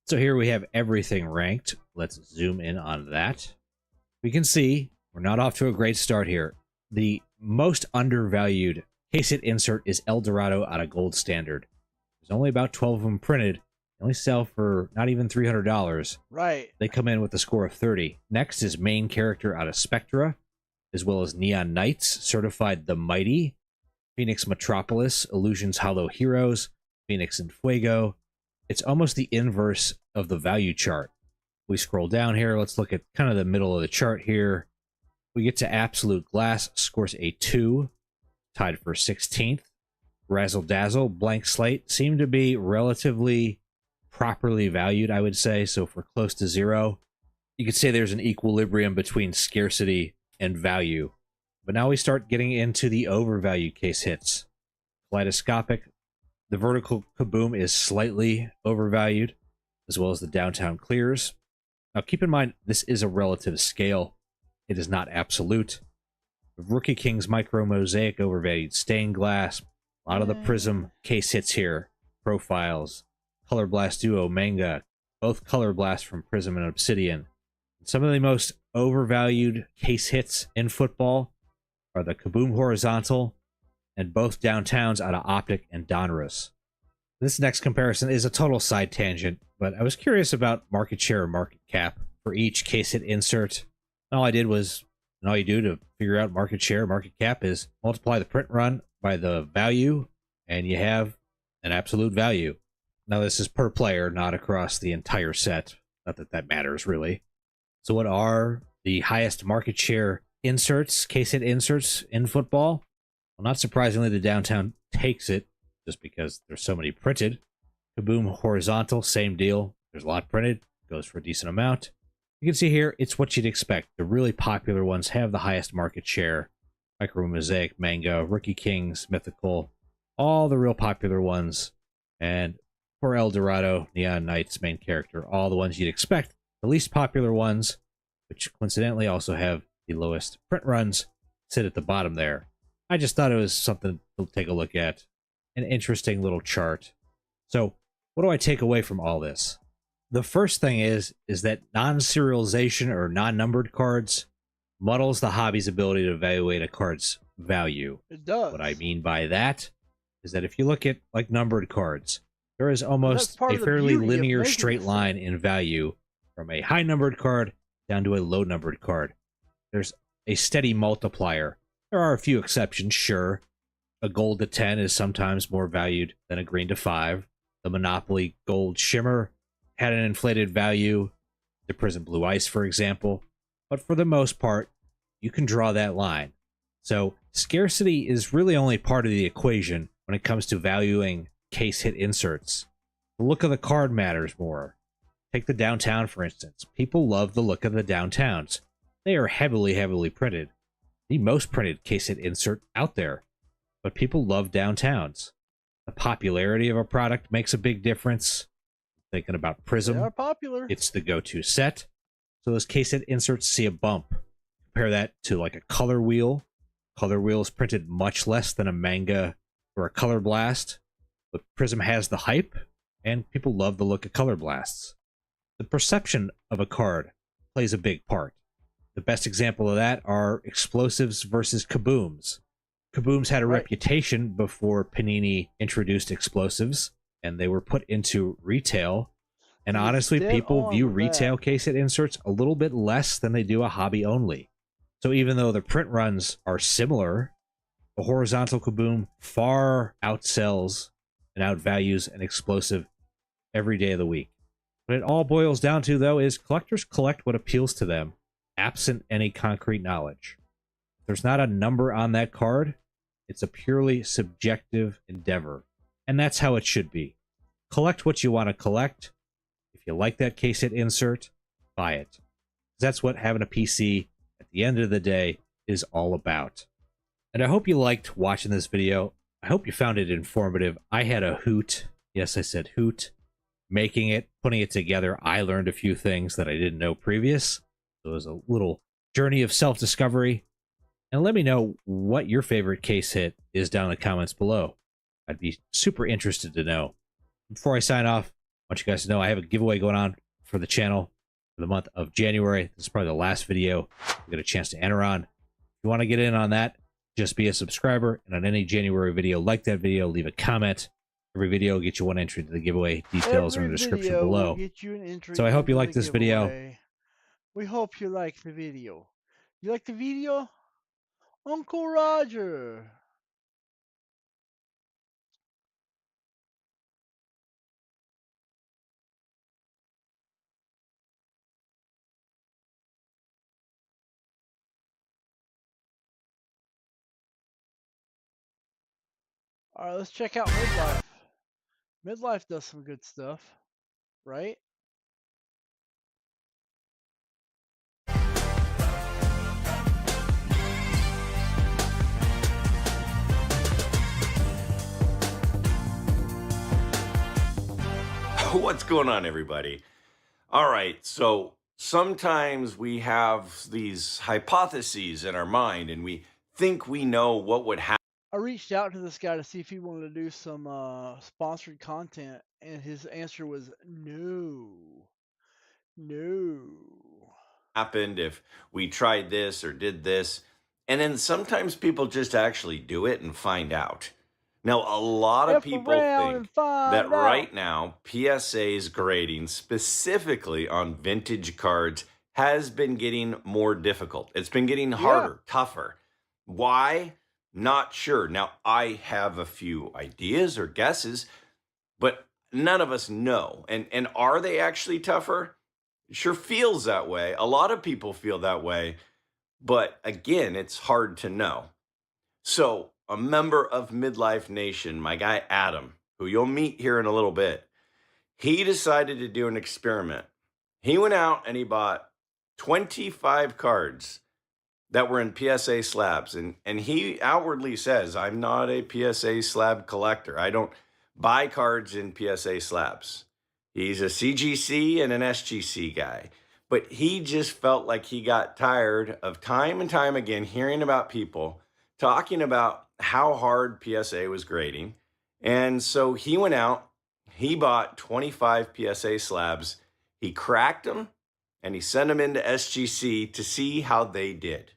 So here we have everything ranked. Let's zoom in on that. We can see we're not off to a great start here. The most undervalued case hit insert is El Dorado out of Gold Standard. There's only about 12 of them printed. They only sell for not even $300. Right. They come in with a score of 30. Next is main character out of Spectra, as well as Neon Knights, certified the Mighty, Phoenix Metropolis, Illusions Hollow Heroes, Phoenix and Fuego. It's almost the inverse of the value chart. We scroll down here. Let's look at kind of the middle of the chart here. We get to Absolute Glass, scores a 2, tied for 16th. Razzle Dazzle, Blank Slate seem to be relatively properly valued, I would say. So for close to 0, you could say there's an equilibrium between scarcity and value. But now we start getting into the overvalued case hits. Kaleidoscopic, the Vertical Kaboom is slightly overvalued, as well as the Downtown Clears. Now keep in mind, this is a relative scale. It is not absolute. Rookie King's Micro Mosaic overvalued. Stained Glass, a lot of the Prism case hits here. Profiles, Color Blast Duo, Manga, both Color Blast from Prism and Obsidian. Some of the most overvalued case hits in football are the Kaboom Horizontal and both Downtowns out of Optic and Donruss. This next comparison is a total side tangent, but I was curious about market share or market cap for each case hit insert. All I did was, and all you do to figure out market share, market cap, is multiply the print run by the value, and you have an absolute value. Now this is per player, not across the entire set. Not that that matters, really. So what are the highest market share inserts, case hit inserts in football? Well, not surprisingly, the Downtown takes it, just because there's so many printed. Kaboom Horizontal, same deal. There's a lot printed, goes for a decent amount. You can see here, it's what you'd expect. The really popular ones have the highest market share. Micro Mosaic, Manga, Rookie Kings, Mythical, all the real popular ones. And for El Dorado, Neon Knights, main character, all the ones you'd expect. The least popular ones, which coincidentally also have the lowest print runs, sit at the bottom there. I just thought it was something to take a look at. An interesting little chart. So, what do I take away from all this? The first thing is that non-serialization or non-numbered cards muddles the hobby's ability to evaluate a card's value. It does. What I mean by that is that if you look at like numbered cards, there is almost a fairly linear straight line in value from a high numbered card down to a low numbered card. There's a steady multiplier. There are a few exceptions, sure. A gold to 10 is sometimes more valued than a green to 5. The Monopoly Gold Shimmer had an inflated value. The Prism Blue Ice, for example. But for the most part, you can draw that line. So scarcity is really only part of the equation when it comes to valuing case hit inserts. The look of the card matters more. Take the Downtown, for instance. People love the look of the Downtowns. They are heavily printed. The most printed case hit insert out there. But people love Downtowns. The popularity of a product makes a big difference. Thinking about Prism, they are popular. It's the go-to set. So those case hit inserts see a bump compare that to like a color wheel. Color wheel is printed much less than a manga or a color blast, but Prism has the hype, and people love the look of color blasts. The perception of a card plays a big part. The best example of that are explosives versus kabooms. Kabooms had a reputation before Panini introduced explosives, and they were put into retail. And honestly, people view retail case hit inserts a little bit less than they do a hobby only. So even though the print runs are similar, a horizontal kaboom far outsells and outvalues an explosive every day of the week. What it all boils down to, though, is collectors collect what appeals to them, absent any concrete knowledge. There's not a number on that card. It's a purely subjective endeavor. And that's how it should be. Collect what you want to collect. If you like that case hit insert, buy it. That's what having a PC at the end of the day is all about. And I hope you liked watching this video. I hope you found it informative. I had a hoot. Yes, I said hoot. Making it, putting it together. I learned a few things that I didn't know previous. So it was a little journey of self-discovery. And let me know what your favorite case hit is down in the comments below. I'd be super interested to know. Before I sign off, I want you guys to know I have a giveaway going on for the channel for the month of January. This is probably the last video you get a chance to enter on. If you want to get in on that, just be a subscriber, and on any January video, like that video, leave a comment. Every video will get you one entry to the giveaway. Details are in the description below. So I hope you like this video. We hope you like the video. You like the video? Uncle Roger. All right, let's check out Midlife. Midlife does some good stuff, right? What's going on, everybody? All right, so sometimes we have these hypotheses in our mind and we think we know what would happen. I reached out to this guy to see if he wanted to do some sponsored content, and his answer was no. No. Happened if we tried this or did this. And then sometimes people just actually do it and find out. Now, a lot of people think that right now, PSA's grading, specifically on vintage cards, has been getting more difficult. It's been getting harder, tougher. Why? Not sure. Now, I have a few ideas or guesses, but none of us know. And are they actually tougher? It sure feels that way. A lot of people feel that way. But again, it's hard to know. So, a member of Midlife Nation, my guy Adam, who you'll meet here in a little bit, he decided to do an experiment. He went out and he bought 25 cards that were in PSA slabs. And he outwardly says, I'm not a PSA slab collector. I don't buy cards in PSA slabs. He's a CGC and an SGC guy. But he just felt like he got tired of time and time again hearing about people talking about how hard PSA was grading. And so he went out, he bought 25 PSA slabs, he cracked them, and he sent them into SGC to see how they did.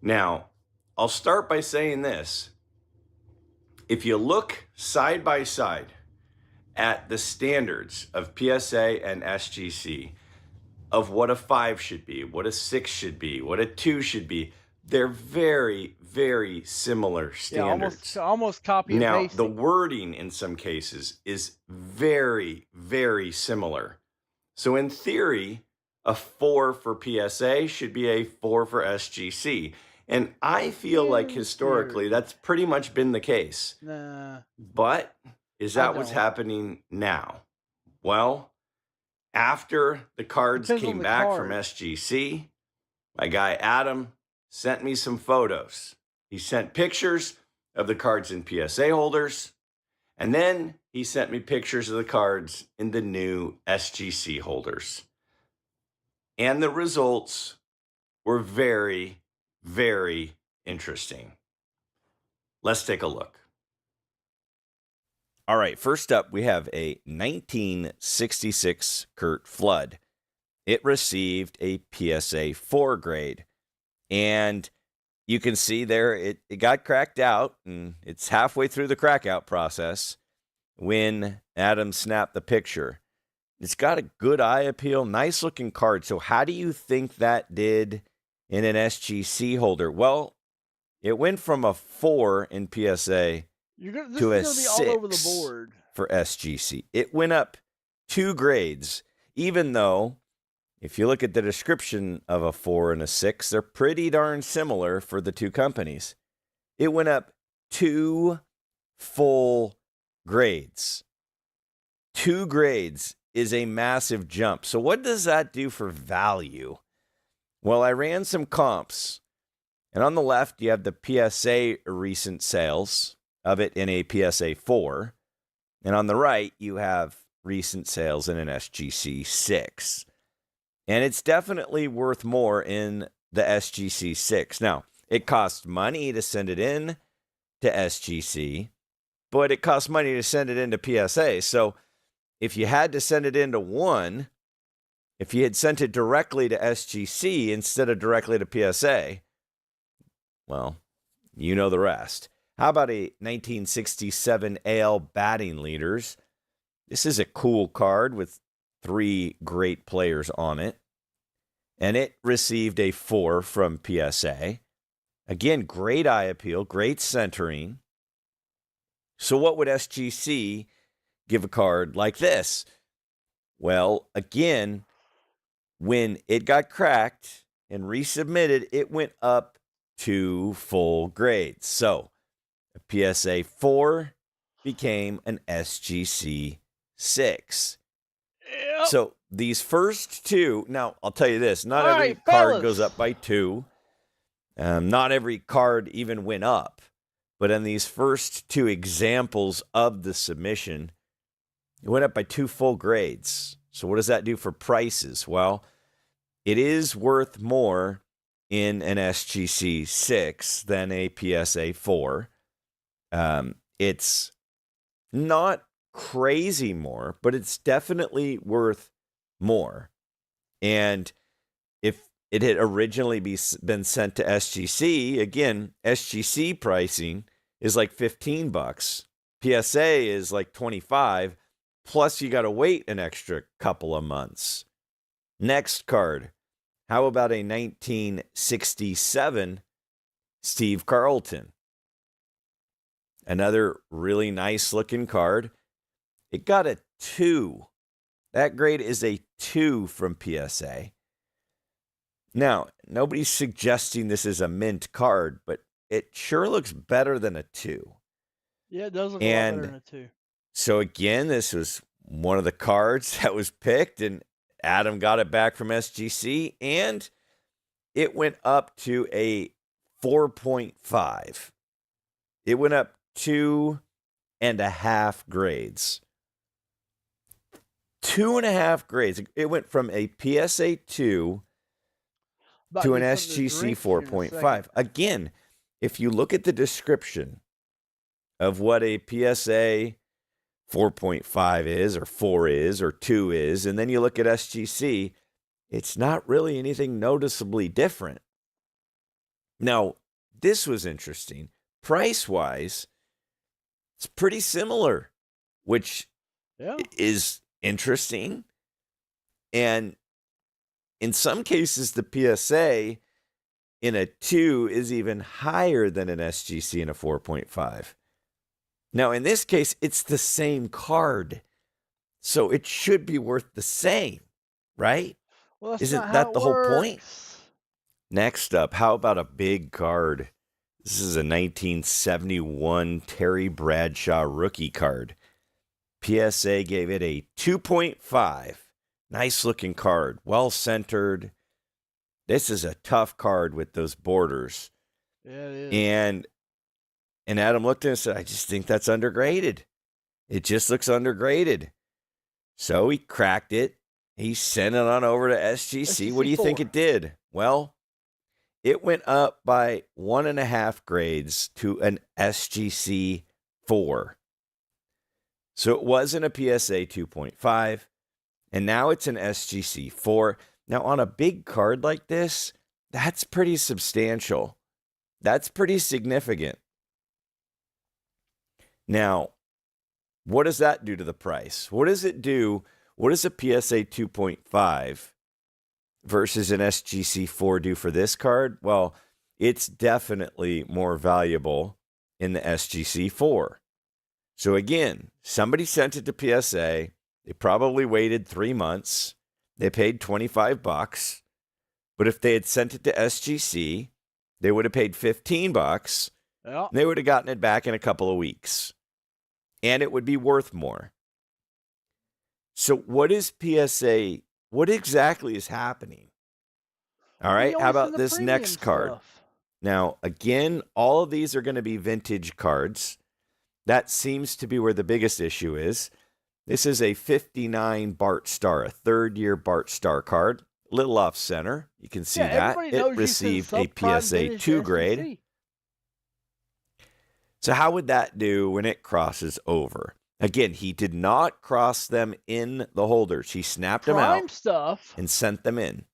Now, I'll start by saying this. If you look side by side at the standards of PSA and SGC, of what a 5 should be, what a 6 should be, what a 2 should be, they're very, very similar standards. Yeah, almost copy and paste. Now, the wording in some cases is very, very similar. So in theory, a 4 for PSA should be a 4 for SGC. And I feel like historically that's pretty much been the case. Nah. But is that what's happening now? Well, after the cards came back from SGC, my guy Adam sent me some photos. He sent pictures of the cards in PSA holders, and then he sent me pictures of the cards in the new SGC holders. And the results were very, very interesting. Let's take a look. All right, first up, we have a 1966 Kurt Flood. It received a PSA 4 grade. And you can see there it got cracked out, and it's halfway through the crack out process when Adam snapped the picture. It's got a good eye appeal, nice looking card. So how do you think that did in an SGC holder? Well, it went from a 4 in PSA to a 6 all over the board for SGC. It went up 2 grades, even though if you look at the description of a 4 and a 6, they're pretty darn similar for the two companies. It went up 2 full grades. 2 grades is a massive jump. So what does that do for value? Well, I ran some comps, and on the left, you have the PSA recent sales of it in a PSA 4, and on the right, you have recent sales in an SGC 6. And it's definitely worth more in the SGC 6. Now, it costs money to send it in to SGC, but it costs money to send it into PSA. So if you had to send it into one, if you had sent it directly to SGC instead of directly to PSA, well, you know the rest. How about a 1967 AL batting leaders? This is a cool card with 3 great players on it. And it received a 4 from PSA. Again, great eye appeal, great centering. So what would SGC give a card like this? Well, again, when it got cracked and resubmitted, it went up 2 full grades. So a PSA 4 became an SGC 6. Yep. So these first 2, now I'll tell you this, not every card goes up by 2. Not every card even went up. But in these first 2 examples of the submission, it went up by 2 full grades. So what does that do for prices? Well, it is worth more in an SGC 6 than a PSA 4. It's not crazy more, but it's definitely worth more. And if it had originally been sent to SGC, again, SGC pricing is like $15. PSA is like $25, plus you got to wait an extra couple of months. Next card. How about a 1967 Steve Carlton? Another really nice looking card. It got a 2. That grade is a 2 from PSA. Now, nobody's suggesting this is a mint card, but it sure looks better than a 2. Yeah, it does look a lot better than a 2. So again, this was one of the cards that was picked, and Adam got it back from SGC, and it went up to a 4.5. It went up 2.5 grades. 2.5 grades. It went from a PSA 2 to an SGC 4.5. Again, if you look at the description of what a PSA 4.5 is, or 4 is, or 2 is, and then you look at SGC, it's not really anything noticeably different. Now, this was interesting. Price-wise, it's pretty similar, which is interesting. And in some cases, the PSA in a 2 is even higher than an SGC in a 4.5. Now, in this case, it's the same card, so it should be worth the same, right? Well, isn't that the whole point? Next up, how about a big card? This is a 1971 Terry Bradshaw rookie card. PSA gave it a 2.5. Nice looking card, well centered. This is a tough card with those borders. Yeah, it is. And Adam looked at it and said, I just think that's undergraded. It just looks undergraded. So he cracked it. He sent it on over to SGC. What do you think it did? Well, it went up by 1.5 grades to an SGC 4. So it wasn't a PSA 2.5, and now it's an SGC 4. Now, on a big card like this, that's pretty substantial. That's pretty significant. Now, what does that do to the price? What does it do? What does a PSA 2.5 versus an SGC 4 do for this card? Well, it's definitely more valuable in the SGC 4. So again, somebody sent it to PSA. They probably waited 3 months. They paid $25. But if they had sent it to SGC, they would have paid $15. Yeah. They would have gotten it back in a couple of weeks. And it would be worth more. So what is PSA? What exactly is happening? All right, how about this next card? Now, again, all of these are going to be vintage cards. That seems to be where the biggest issue is. This is a 59 Bart Starr, a third-year Bart Starr card. Little off center. You can see that. It received a PSA 2 grade. So how would that do when it crosses over? Again, he did not cross them in the holders. He snapped them out and sent them in.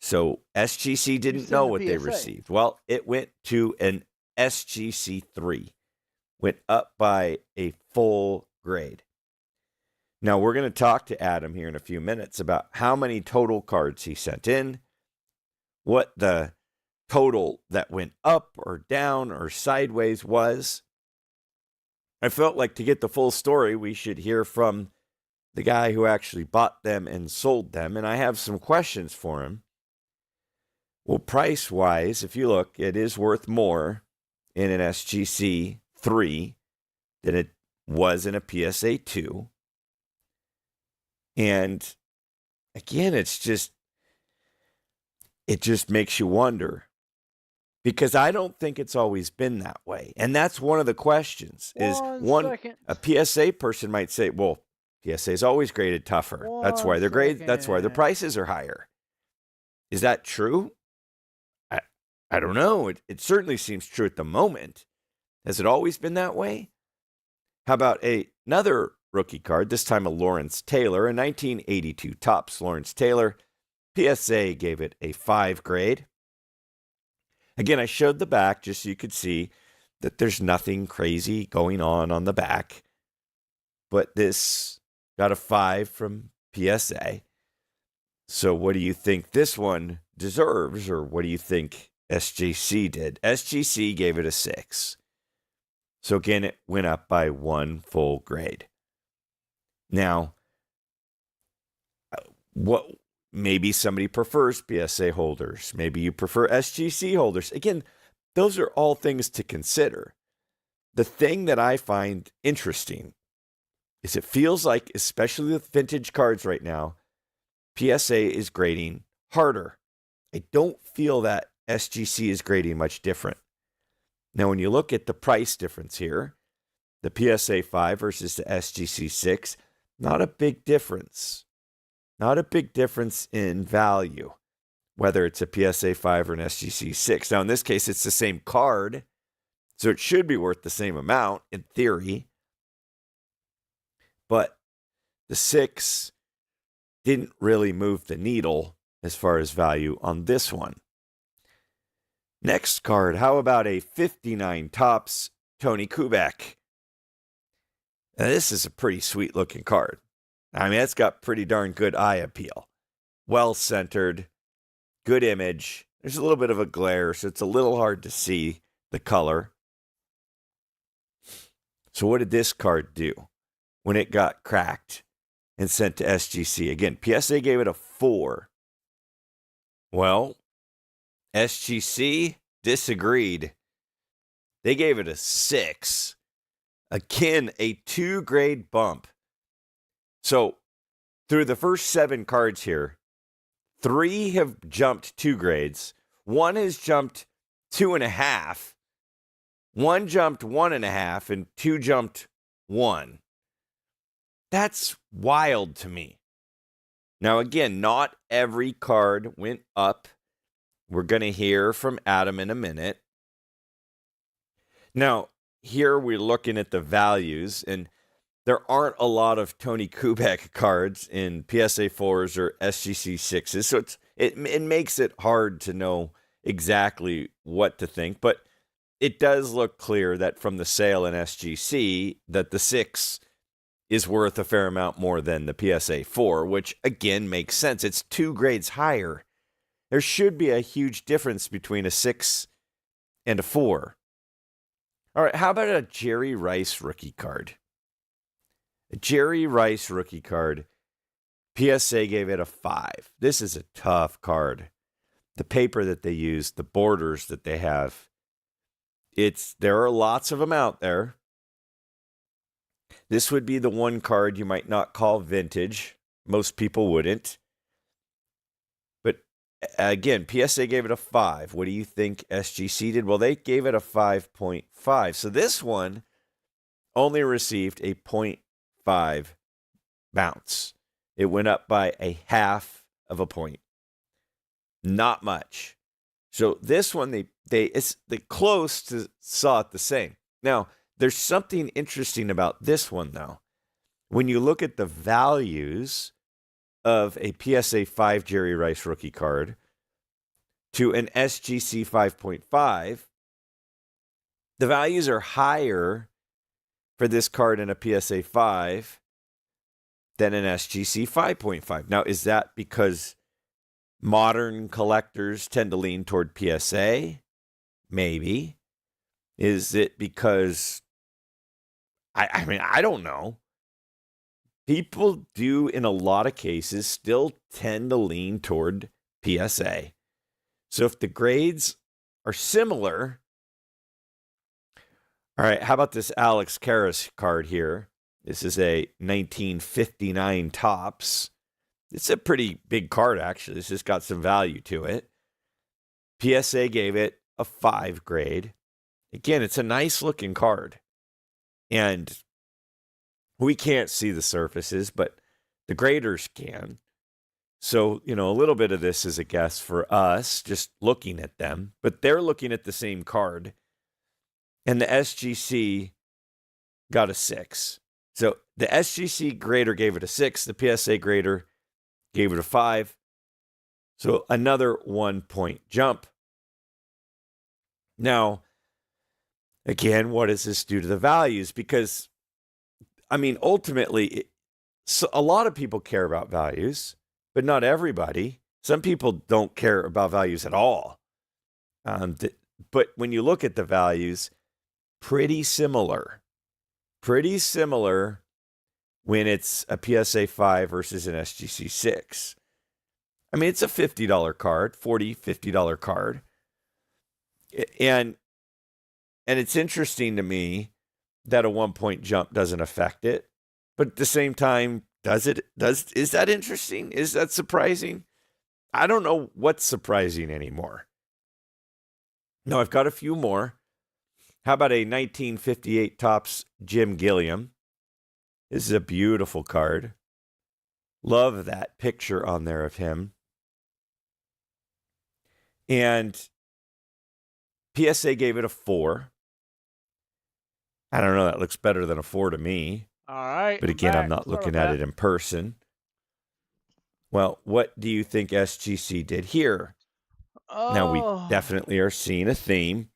So SGC didn't know what they received. Well, it went to an SGC 3. Went up by a full grade. Now, we're going to talk to Adam here in a few minutes about how many total cards he sent in, what the total that went up or down or sideways was. I felt like to get the full story, we should hear from the guy who actually bought them and sold them, and I have some questions for him. Well, price-wise, if you look, it is worth more in an SGC 3 than it was in a PSA 2. And again, it just makes you wonder, because I don't think it's always been that way. And that's one of the questions is a PSA person might say, well, PSA is always graded tougher. That's why they're graded. That's why their prices are higher. Is that true? I don't know. It certainly seems true at the moment. Has it always been that way? How about another rookie card, this time a Lawrence Taylor, a 1982 Topps Lawrence Taylor. PSA gave it a 5 grade. Again, I showed the back just so you could see that there's nothing crazy going on the back. But this got a 5 from PSA. So what do you think this one deserves, or what do you think SGC did? SGC gave it a 6. So again, it went up by 1 full grade. Now, what maybe somebody prefers PSA holders. Maybe you prefer SGC holders. Again, those are all things to consider. The thing that I find interesting is it feels like, especially with vintage cards right now, PSA is grading harder. I don't feel that SGC is grading much different. Now, when you look at the price difference here, the PSA 5 versus the SGC 6, not a big difference. Not a big difference in value, whether it's a PSA 5 or an SGC 6. Now, in this case, it's the same card, so it should be worth the same amount in theory. But the 6 didn't really move the needle as far as value on this one. Next card, how about a 59 Topps Tony Kubek? Now, this is a pretty sweet looking card. I mean, it's got pretty darn good eye appeal. Well-centered, good image. There's a little bit of a glare, so it's a little hard to see the color. So what did this card do when it got cracked and sent to SGC? Again, PSA gave it a 4. Well, SGC disagreed. They gave it a 6. Again, a 2-grade bump. So, through the first 7 cards here, 3 have jumped 2 grades. 1 has jumped 2.5. 1 jumped 1.5, and 2 jumped 1. That's wild to me. Now, again, not every card went up We're going to hear from Adam in a minute. Now, here we're looking at the values, and there aren't a lot of Tony Kubek cards in PSA 4s or SGC 6s, so it makes it hard to know exactly what to think, but it does look clear that from the sale in SGC that the 6 is worth a fair amount more than the PSA 4, which again makes sense. It's 2 grades higher. There should be a huge difference between a 6 and a 4. All right, how about a Jerry Rice rookie card? A Jerry Rice rookie card, PSA gave it a 5. This is a tough card. The paper that they use, the borders that they have, there are lots of them out there. This would be the one card you might not call vintage. Most people wouldn't. But again, PSA gave it a 5. What do you think SGC did? Well, they gave it a 5.5. So this one only received a 0.5 bounce. It went up by a half of a point. Not much. So this one, they close to saw it the same. Now, there's something interesting about this one, though. When you look at the values of a PSA 5 Jerry Rice rookie card to an SGC 5.5, the values are higher for this card in a PSA 5 than an SGC 5.5. Now, is that because modern collectors tend to lean toward PSA? Maybe. Is it because, I mean, I don't know. People do, in a lot of cases, still tend to lean toward PSA. So if the grades are similar, all right, how about this Alex Karras card here? This is a 1959 Topps. It's a pretty big card, actually. It's just got some value to it. PSA gave it a 5 grade. Again, it's a nice-looking card. And we can't see the surfaces, but the graders can. So, a little bit of this is a guess for us, just looking at them. But they're looking at the same card. And the SGC got a 6. So the SGC grader gave it a 6. The PSA grader gave it a 5. So another 1 point jump. Now, again, what does this do to the values? Because, ultimately, a lot of people care about values, but not everybody. Some people don't care about values at all. But when you look at the values, pretty similar. Pretty similar when it's a PSA 5 versus an SGC 6. It's a $50 card, $40, $50 card. And it's interesting to me that a 1 point jump doesn't affect it. But at the same time, is that interesting? Is that surprising? I don't know what's surprising anymore. No, I've got a few more. How about a 1958 Topps Jim Gilliam? This is a beautiful card. Love that picture on there of him. And PSA gave it a 4. I don't know, that looks better than a 4 to me. All right. But again, I'm not looking at it in person. Well, what do you think SGC did here? Now, we definitely are seeing a theme.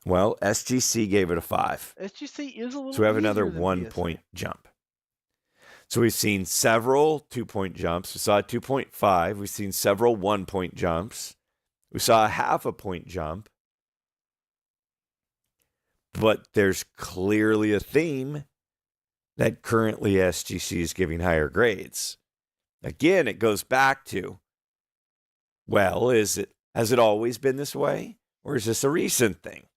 Well, SGC gave it a 5. SGC is a little. So we have another easier than 1 PSA. point jump. So we've seen several 2 point jumps. We saw a 2.5. We've seen several 1 point jumps. We saw a half a point jump. But there's clearly a theme that currently SGC is giving higher grades. Again, it goes back to, well, has it always been this way? Or is this a recent thing?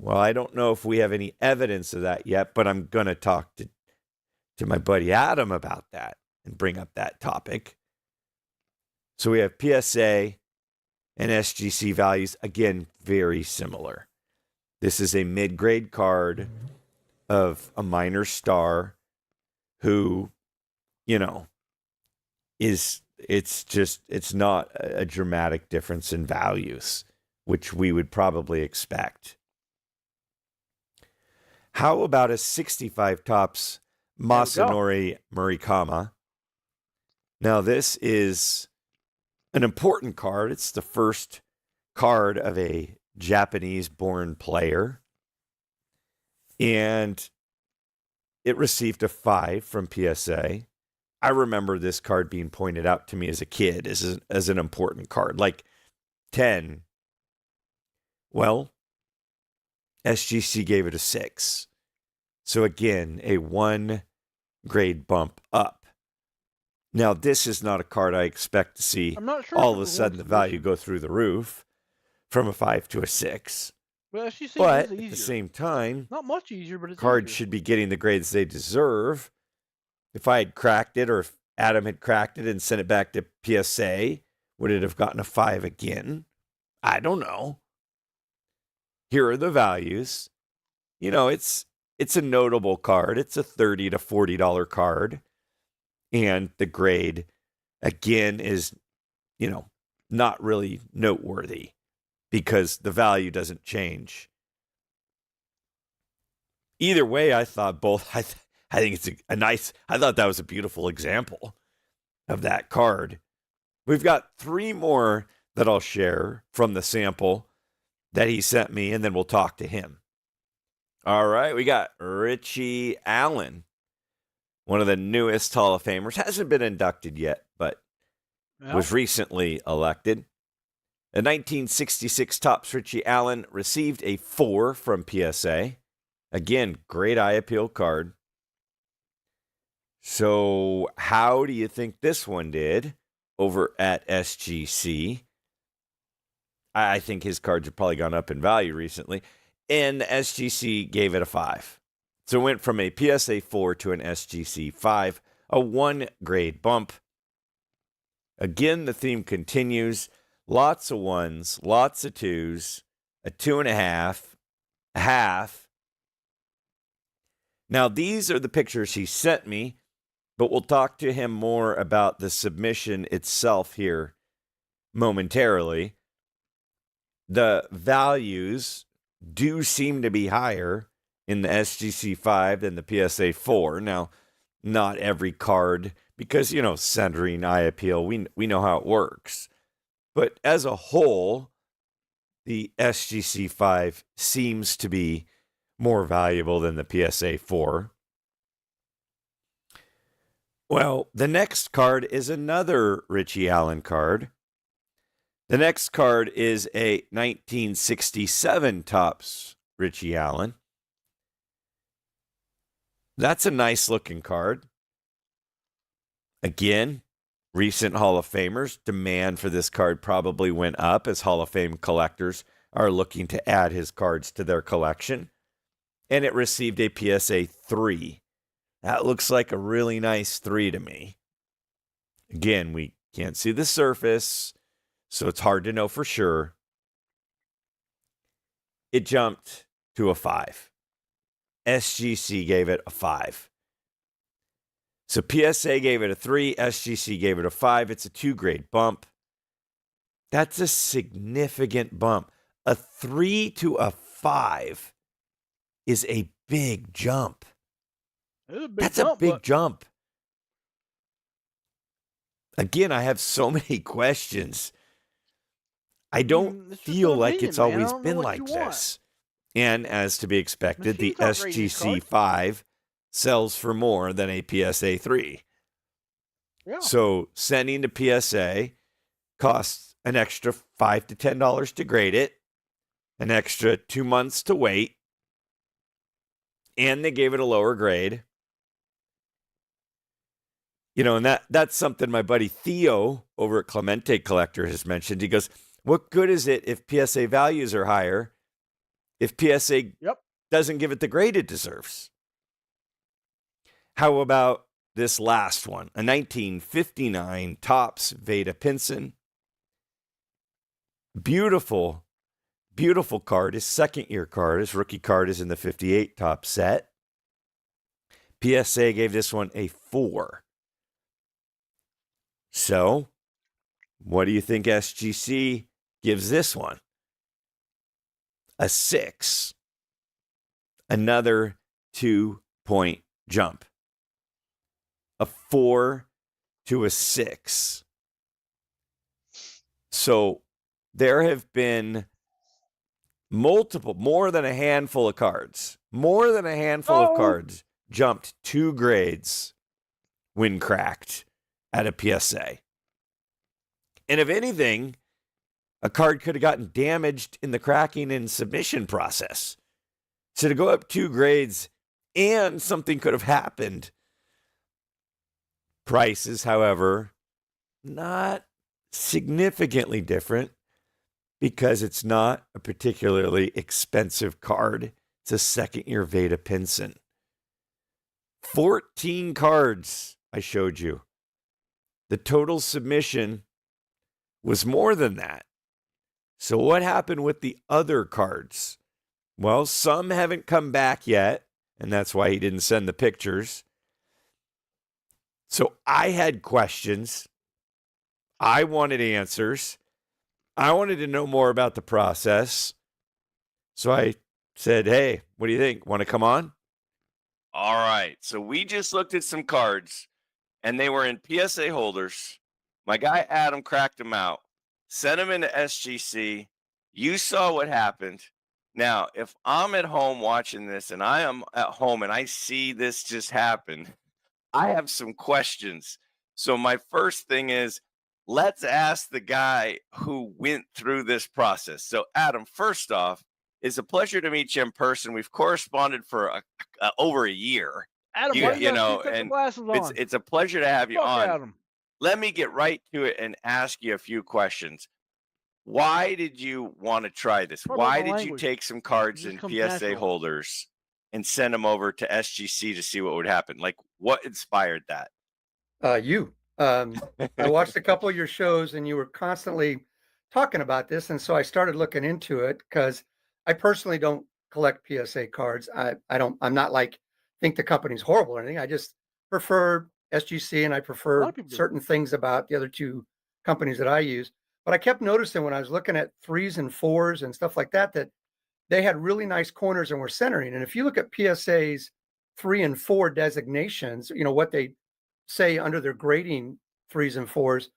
Well, I don't know if we have any evidence of that yet, but I'm going to talk to my buddy Adam about that and bring up that topic. So we have PSA and SGC values, again, very similar. This is a mid-grade card of a minor star who, is it's not a dramatic difference in values, which we would probably expect. How about a 65 tops Masanori Murikama? Now, this is an important card. It's the first card of a Japanese-born player. And it received a 5 from PSA. I remember this card being pointed out to me as a kid as an important card. Like 10. Well, SGC gave it a 6. So again, a 1 grade bump up. Now, this is not a card I expect to see all of a sudden the value go through the roof from a 5 to a 6. But at the same time, not much easier, but it's cards should be getting the grades they deserve. If I had cracked it, or if Adam had cracked it and sent it back to PSA, would it have gotten a 5 again? I don't know. Here are the values. You know, it's a notable card. It's a $30 to $40 card. And the grade, again, is, not really noteworthy because the value doesn't change. Either way, I thought both, I think it's I thought that was a beautiful example of that card. We've got 3 more that I'll share from the sample that he sent me, and then we'll talk to him. All right, we got Richie Allen, one of the newest Hall of Famers. Hasn't been inducted yet, but was recently elected. A 1966 Topps Richie Allen received a 4 from PSA. Again, great eye appeal card. So how do you think this one did over at SGC? I think his cards have probably gone up in value recently. And SGC gave it a 5. So it went from a PSA 4 to an SGC 5, a 1 grade bump. Again, the theme continues. Lots of 1s, lots of 2s, a 2.5, a half. Now, these are the pictures he sent me, but we'll talk to him more about the submission itself here momentarily. The values do seem to be higher in the SGC 5 than the PSA 4. Now, not every card, because, centering, eye appeal, we know how it works. But as a whole, the SGC 5 seems to be more valuable than the PSA 4. Well, the next card is another Richie Allen card. The next card is a 1967 Topps Richie Allen. That's a nice looking card. Again, recent Hall of Famers, demand for this card probably went up as Hall of Fame collectors are looking to add his cards to their collection. And it received a PSA 3. That looks like a really nice 3 to me. Again, we can't see the surface, so it's hard to know for sure. It jumped to a 5. SGC gave it a 5. So PSA gave it a 3, SGC gave it a 5. It's a 2 grade bump. That's a significant bump. A 3 to a 5 is a big jump. That's a big jump. Again, I have so many questions. I don't feel like it's always been like this. And as to be expected, the SGC 5 sells for more than a PSA 3. Yeah. So sending to PSA costs an extra $5 to $10 to grade it, an extra 2 months to wait, and they gave it a lower grade. And that's something my buddy Theo over at Clemente Collector has mentioned. He goes, what good is it if PSA values are higher if PSA doesn't give it the grade it deserves? How about this last one? A 1959 Topps Veda Pinson. Beautiful, beautiful card. His second-year card. His rookie card is in the 58 Topps set. PSA gave this one a 4. So, what do you think SGC gives this one? A 6. Another 2-point jump. A 4 to a 6. So there have been more than a handful of cards jumped 2 grades when cracked at a PSA. And if anything, a card could have gotten damaged in the cracking and submission process. So to go up 2 grades and something could have happened. Prices, however, not significantly different because it's not a particularly expensive card. It's a second-year Veda Pinson. 14 cards I showed you. The total submission was more than that. So what happened with the other cards? Well, some haven't come back yet, and that's why he didn't send the pictures. So I had questions. I wanted answers. I wanted to know more about the process. So I said, hey, what do you think? Want to come on? All right. So we just looked at some cards, and they were in PSA holders. My guy Adam cracked them out, sent them into SGC. You saw what happened. Now, if I'm at home watching this and I am at home and I see this just happen, I have some questions. So my first thing is, let's ask the guy who went through this process. So Adam, first off, it's a pleasure to meet you in person. We've corresponded for over a year. Adam, why you know, and glasses on? It's a pleasure to have you on. Adam. Let me get right to it and ask you a few questions. Why did you want to try this? Why did you take some cards in PSA holders and send them over to SGC to see what would happen? Like, what inspired that? You. I watched a couple of your shows and you were constantly talking about this. And so I started looking into it because I personally don't collect PSA cards. I'm not like, think the company's horrible or anything. I just prefer SGC and I prefer certain things about the other two companies that I use. But I kept noticing when I was looking at 3s and 4s and stuff like that, that they had really nice corners and were centering. And if you look at PSA's 3 and 4 designations, you know, what they say under their grading 3s and 4s,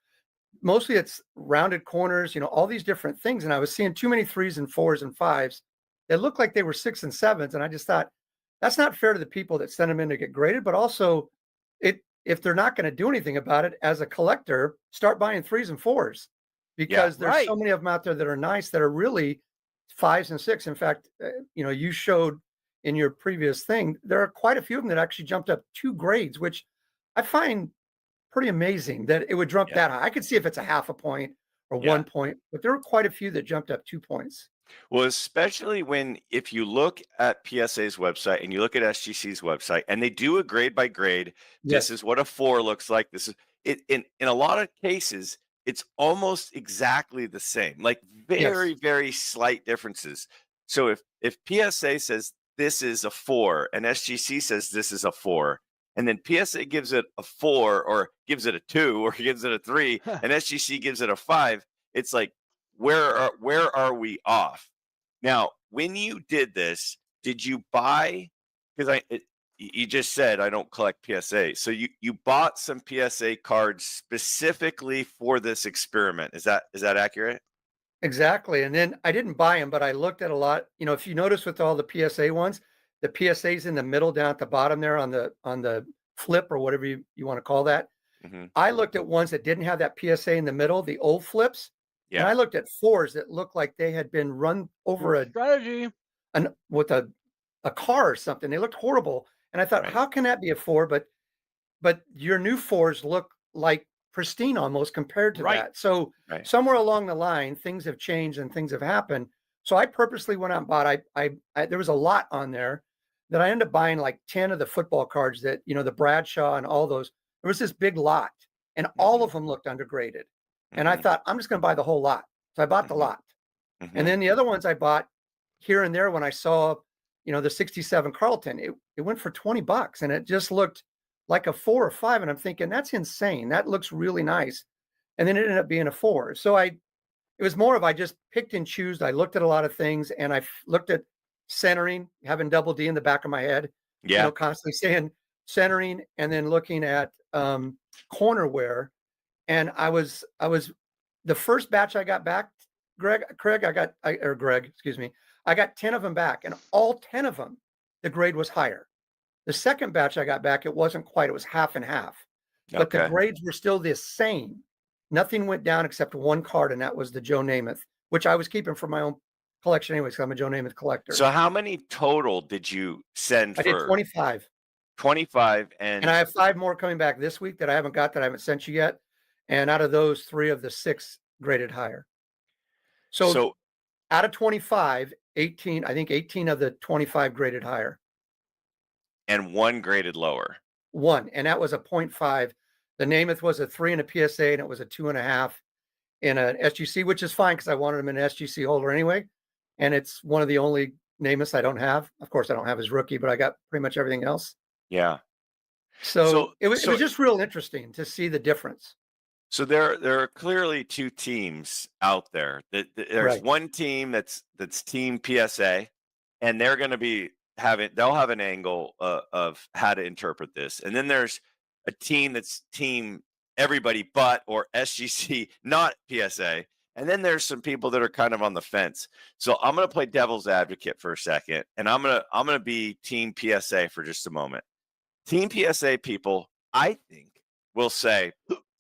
mostly it's rounded corners, you know, all these different things. And I was seeing too many 3s and 4s and 5s that looked like they were 6 and 7s. And I just thought that's not fair to the people that send them in to get graded, but also if they're not going to do anything about it as a collector, start buying 3s and 4s because there's so many of them out there that are nice that are really 5s and 6. In fact, you know, you showed in your previous thing, there are quite a few of them that actually jumped up 2 grades, which I find pretty amazing that it would jump that high. I could see if it's a half a point or 1 point, but there were quite a few that jumped up 2 points. Well, especially if you look at PSA's website and you look at SGC's website and they do a grade by grade, this is what a 4 looks like. This is it in a lot of cases, it's almost exactly the same, like very, very slight differences. So if PSA says this is a 4 and SGC says this is a 4, and then PSA gives it a 4 or gives it a 2 or gives it a 3 and SGC gives it a 5, it's like, where are we off? Now, when you did this, did you buy, because you just said I don't collect PSA, so you bought some PSA cards specifically for this experiment. Is that accurate? Exactly. And then I didn't buy them, but I looked at a lot. You know, if you notice with all the PSA ones, the PSA's in the middle down at the bottom there on the flip or whatever you want to call that. Mm-hmm. I looked at ones that didn't have that PSA in the middle, the old flips. Yeah. And I looked at 4s that looked like they had been run over with a car or something. They looked horrible. And I thought, how can that be a 4? But your new 4s look like pristine almost compared to that. So somewhere along the line, things have changed and things have happened. So I purposely went out and bought, I there was a lot on there that I ended up buying like 10 of the football cards that, you know, the Bradshaw and all those. There was this big lot and all of them looked undergraded. And I thought, I'm just going to buy the whole lot. So I bought the lot. And then the other ones I bought here and there when I saw, you know, the 67 Carlton, it went for $20 and it just looked like a 4 or 5. And I'm thinking, that's insane. That looks really nice. and then it ended up being a 4. So it was more of I just picked and chose. I looked at a lot of things, and I looked at centering, having double D in the back of my head, Yeah. constantly saying centering, and then looking at corner wear. And I was the first batch I got back, Greg, excuse me, I got 10 of them back, and all 10 of them, the grade was higher. The second batch I got back, it wasn't quite, it was half and half, but the grades were still the same. Nothing went down except one card, and that was the Joe Namath, which I was keeping for my own collection anyways, because I'm a Joe Namath collector. So how many total did you send I did 25. 25, and I have 5 more coming back this week that I haven't got, that I haven't sent you yet. And out of those, 3 of the 6 graded higher. So out of 25, 18, I think 18 of the 25 graded higher. And 1 graded lower. 1, and that was a 0.5. The Namath was a 3 in a PSA, and it was a 2.5 in an SGC, which is fine because I wanted him in an SGC holder anyway. And it's one of the only Namaths I don't have. Of course, I don't have his rookie, but I got pretty much everything else. Yeah. So it was just real interesting to see the difference. So there are clearly 2 teams out there. There's one team that's Team PSA, and they're going to be they'll have an angle of how to interpret this. And then there's a team that's Team Everybody But, or SGC, not PSA. And then there's some people that are kind of on the fence. So I'm going to play devil's advocate for a second, and I'm going to be Team PSA for just a moment. Team PSA people, I think, will say,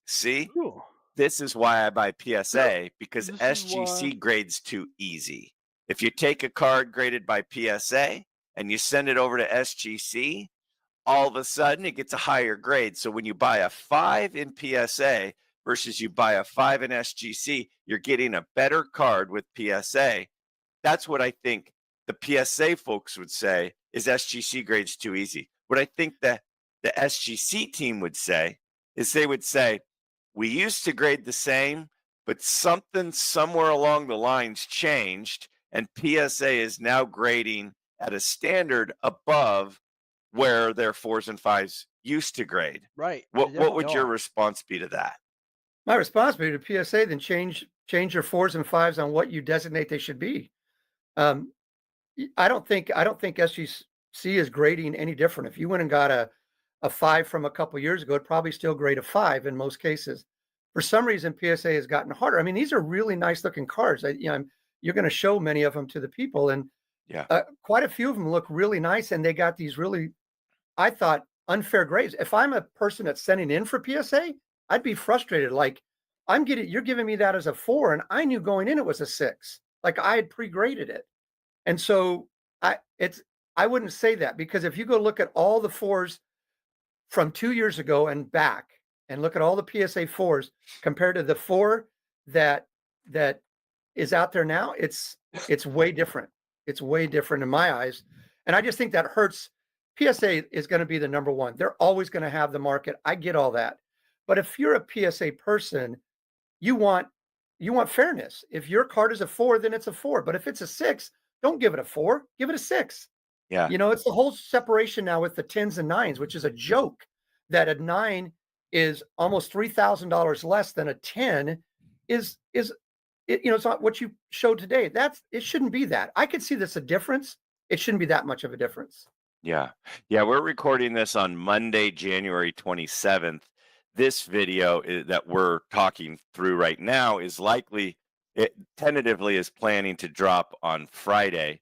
see, this is why I buy PSA, because SGC grades too easy. If you take a card graded by PSA and you send it over to SGC, all of a sudden it gets a higher grade. So when you buy a 5 in PSA versus you buy a 5 in SGC, you're getting a better card with PSA. That's what I think the PSA folks would say is SGC grades too easy. What I think that the SGC team would say is they would say, we used to grade the same, but something somewhere along the lines changed, and PSA is now grading at a standard above where their 4s and 5s used to grade. Right. What would your response be to that? My response would be to PSA, then change your 4s and 5s on what you designate they should be. I don't think SGC is grading any different. If you went and got a 5 from a couple years ago, it'd probably still grade a 5 in most cases. For some reason, PSA has gotten harder. I mean, these are really nice looking cards. You're going to show many of them to the people, and quite a few of them look really nice, and they got these really, I thought, unfair grades. If I'm a person that's sending in for PSA, I'd be frustrated. Like, you're giving me that as a 4, and I knew going in it was a 6. Like, I had pre-graded it. And so I wouldn't say that, because if you go look at all the 4s from 2 years ago and back, and look at all the PSA 4s compared to the 4 that is out there now, it's way different. It's way different in my eyes. And I just think that hurts. PSA is going to be the number one. They're always going to have the market. I get all that. But if you're a PSA person, you want fairness. If your card is a 4, then it's a 4. But if it's a 6, don't give it a 4. Give it a 6. Yeah. It's the whole separation now with the 10s and 9s, which is a joke, that a 9 is almost $3,000 less than a 10 is it's not what you showed today. It shouldn't be that. I could see this a difference. It shouldn't be that much of a difference. Yeah. We're recording this on Monday, January 27th. This video that we're talking through right now is likely, it tentatively is planning to drop on Friday.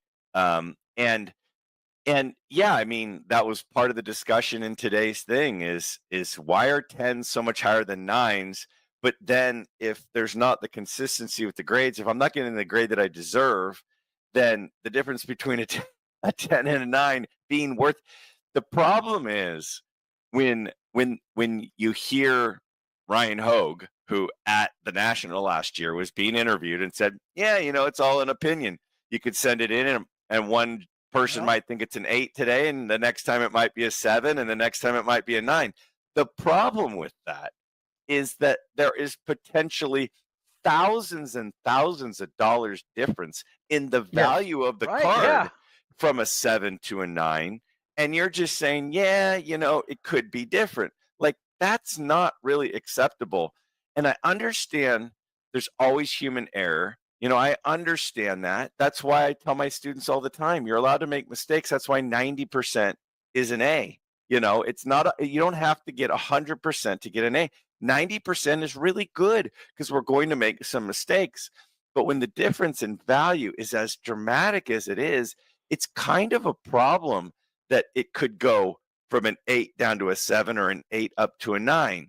And yeah, I mean, that was part of the discussion in today's thing is why are 10s so much higher than 9s? But then if there's not the consistency with the grades, if I'm not getting the grade that I deserve, then the difference between a 10 and a 9 being worth. The problem is when you hear Ryan Hogue, who at the National last year was being interviewed and said, yeah, it's all an opinion. You could send it in and one person might think it's an 8 today, and the next time it might be a 7, and the next time it might be a 9. The problem with that is that there is potentially thousands and thousands of dollars difference in the value of the card from a 7 to a 9. And you're just saying, it could be different. Like, that's not really acceptable. And I understand there's always human error. I understand that. That's why I tell my students all the time, you're allowed to make mistakes. That's why 90% is an A. It's not, you don't have to get 100% to get an A. 90% is really good because we're going to make some mistakes. But when the difference in value is as dramatic as it is, it's kind of a problem that it could go from an 8 down to a 7 or an 8 up to a 9.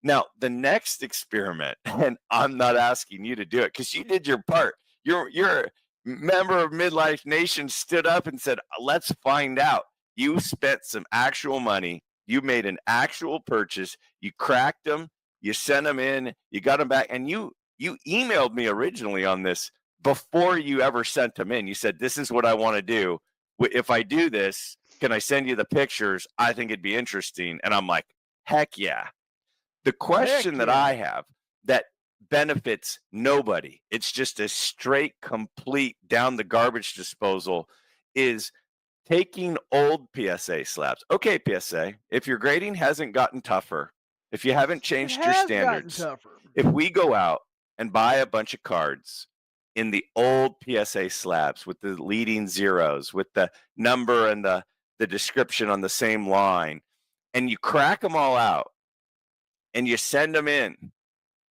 Now, the next experiment, and I'm not asking you to do it because you did your part. You're a member of Midlife Nation, stood up and said, let's find out. You spent some actual money. You made an actual purchase. You cracked them. You sent them in. You got them back. And you emailed me originally on this before you ever sent them in. You said, this is what I want to do. If I do this, can I send you the pictures? I think it'd be interesting. And I'm like, heck yeah. The question that I have that benefits nobody, it's just a straight, complete down the garbage disposal, is taking old PSA slabs. Okay, PSA, if your grading hasn't gotten tougher, if you haven't changed your standards, if we go out and buy a bunch of cards in the old PSA slabs with the leading zeros, with the number and the description on the same line, and you crack them all out, and you send them in,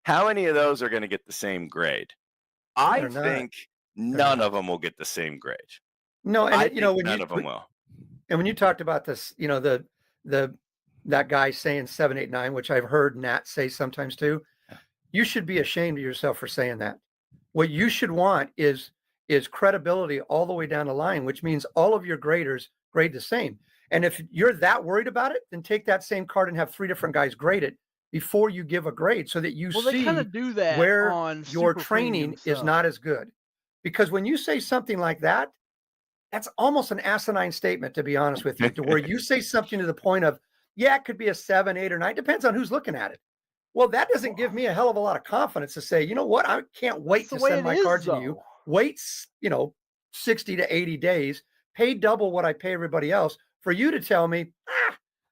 how many of those are going to get the same grade? I think none of them will get the same grade. No, and when none of them will. And when you talked about this, that guy saying 7, 8, 9, which I've heard Nat say sometimes too, you should be ashamed of yourself for saying that. What you should want is credibility all the way down the line, which means all of your graders grade the same. And if you're that worried about it, then take that same card and have 3 different guys grade it before you give a grade, so that you see do that where on your super training premium is not as good. Because when you say something like that, that's almost an asinine statement, to be honest with you, to where you say something to the point of, yeah, it could be a 7, 8, or 9, depends on who's looking at it. Well, that doesn't give me a hell of a lot of confidence to say, you know what, I can't wait to send my cards to you. Wait, 60 to 80 days, pay double what I pay everybody else for you to tell me,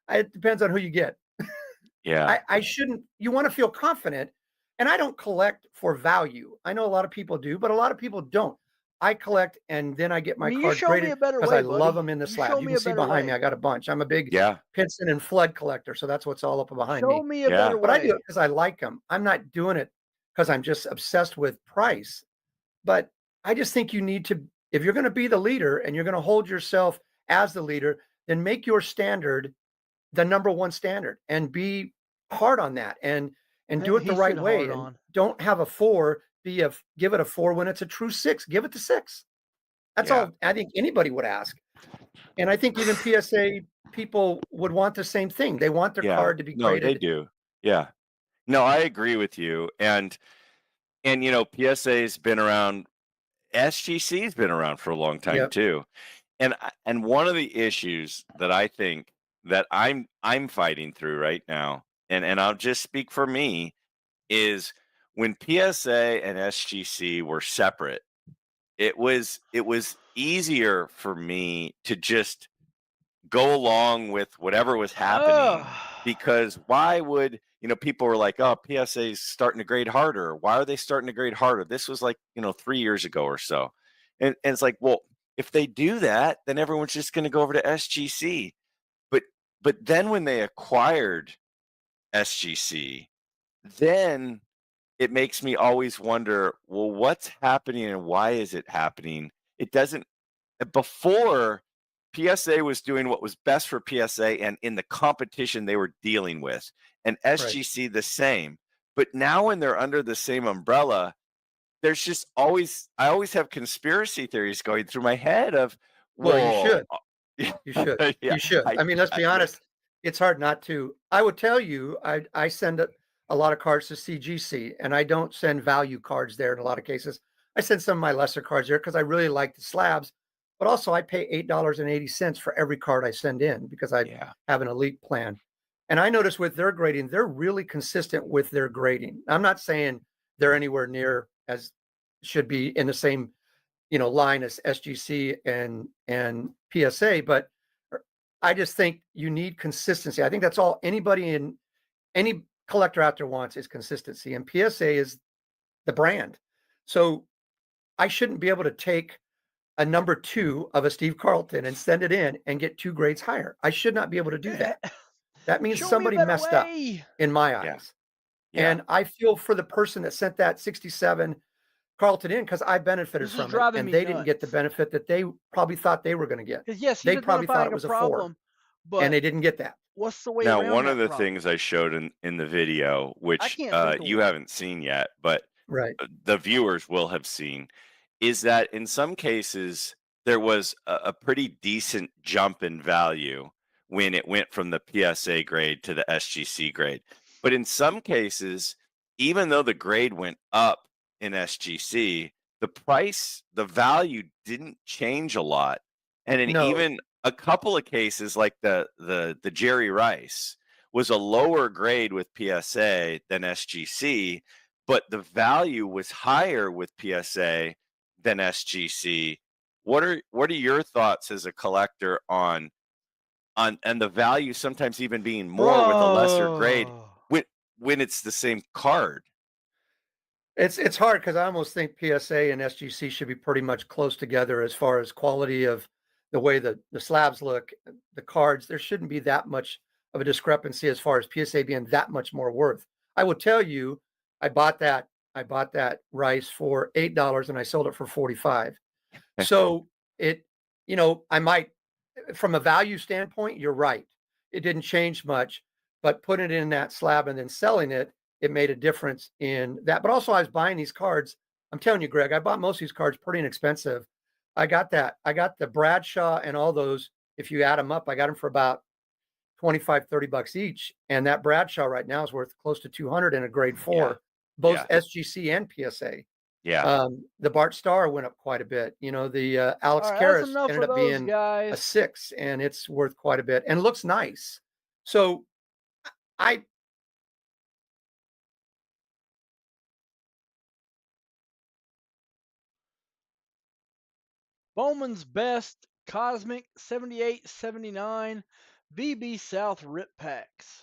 it depends on who you get. Yeah. I shouldn't, you want to feel confident. And I don't collect for value. I know a lot of people do, but a lot of people don't. I collect and then I get my cards graded because I love them in the slab. You can see behind me, I got a bunch. I'm a big Pinson and Flood collector, so that's what's all up behind me. Show me a better way. But I do it because I like them. I'm not doing it because I'm just obsessed with price. But I just think you need to, if you're going to be the leader and you're going to hold yourself as the leader, then make your standard the number one standard and be hard on that and do it the right way. And don't have a 4 give it a 4 when it's a true 6. Give it the 6. That's all I think anybody would ask. And I think even PSA people would want the same thing. They want their card to be graded. No, they do. Yeah. No, I agree with you. And PSA's been around. SGC's been around for a long time too. And one of the issues that I think that I'm fighting through right now, and I'll just speak for me, is when PSA and SGC were separate, it was easier for me to just go along with whatever was happening, because why would people were like, oh, PSA's starting to grade harder. Why are they starting to grade harder? This was like 3 years ago or so, and it's like, well, if they do that, then everyone's just going to go over to SGC. But then when they acquired SGC, then it makes me always wonder, well, what's happening and why is it happening? It doesn't. Before, PSA was doing what was best for PSA and in the competition they were dealing with, and SGC the same. But now when they're under the same umbrella, there's just always, I always have conspiracy theories going through my head of, well, you should. You should. You should. I mean, let's be honest. It's hard not to. I would tell you, I send a lot of cards to CGC, and I don't send value cards there in a lot of cases. I send some of my lesser cards there because I really like the slabs, but also I pay $8.80 for every card I send in because I have an elite plan. And I notice with their grading, they're really consistent with their grading. I'm not saying they're anywhere near as should be in the same line as SGC and PSA, but I just think you need consistency. I think that's all anybody in any collector out there wants is consistency, and PSA is the brand. So I shouldn't be able to take a number 2 of a Steve Carlton and send it in and get 2 grades higher. I should not be able to do that. That means Show me a somebody better messed up way. in my Yeah. eyes. Yeah. And I feel for the person that sent that 67 Carlton in because I benefited This is from it, driving and me they didn't get the nuts. benefit that they probably thought they were going to get. Because yes, he's They probably thought identifying it a was a 4, problem, and but they didn't get that. what's the way Now, around one of that the problem? things I showed in the video, I which can't think of you one. haven't seen yet, but Right. the viewers will have seen, is that in some cases there was a pretty decent jump in value when it went from the PSA grade to the SGC grade. But in some cases, even though the grade went up in SGC, the value didn't change a lot. And in No. even a couple of cases, like the Jerry Rice was a lower grade with PSA than SGC, but the value was higher with PSA than SGC. What are your thoughts as a collector on and the value sometimes even being more with a lesser grade Bro. when it's the same card? It's hard because I almost think PSA and SGC should be pretty much close together as far as quality of the way the slabs look, the cards. There shouldn't be that much of a discrepancy as far as PSA being that much more worth. I will tell you, I bought that rice for $8 and I sold it for 45. So it, I might, from a value standpoint, you're right. It didn't change much, but putting it in that slab and then selling it, it made a difference in that. But also, I was buying these cards. I'm telling you, Greg, I bought most of these cards pretty inexpensive. I got the Bradshaw and all those. If you add them up, I got them for about 25, $30 each. And that Bradshaw right now is worth close to 200 in a grade 4, both SGC and PSA. Yeah. The Bart Starr went up quite a bit. The Alex All right, that's Karras enough ended of up those being a guys. 6, and it's worth quite a bit and looks nice. So I Bowman's Best Cosmic 78-79 VB South Rip Packs.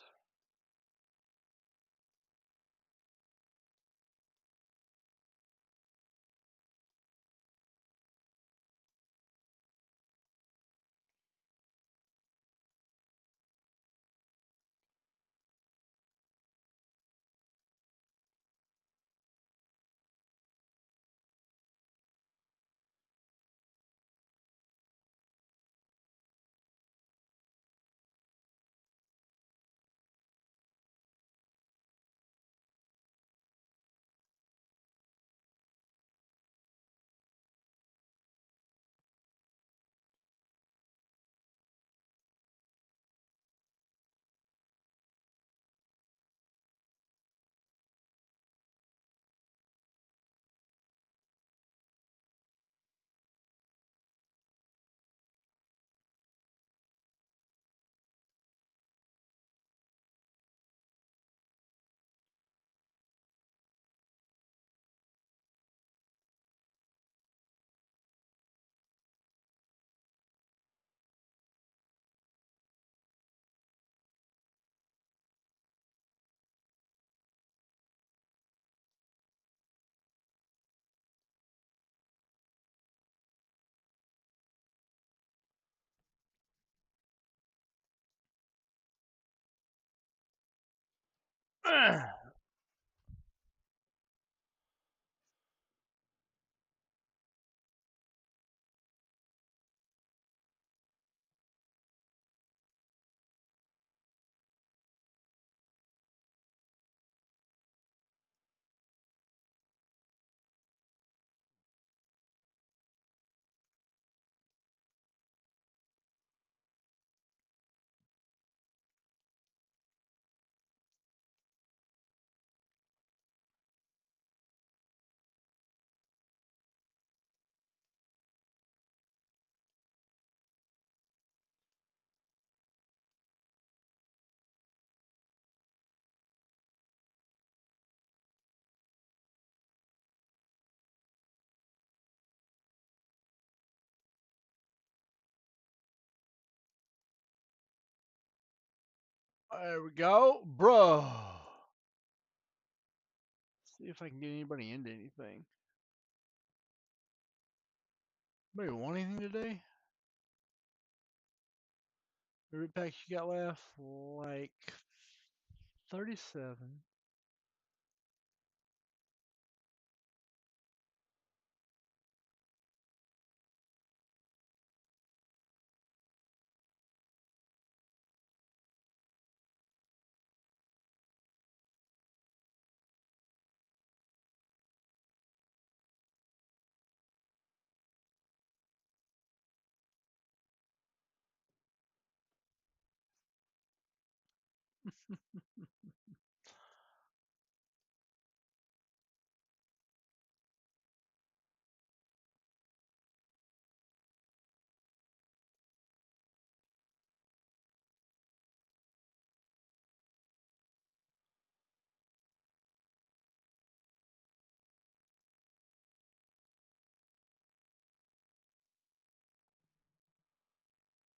There we go, bro. See if I can get anybody into anything. Anybody want anything today? Every pack you got left? Like 37.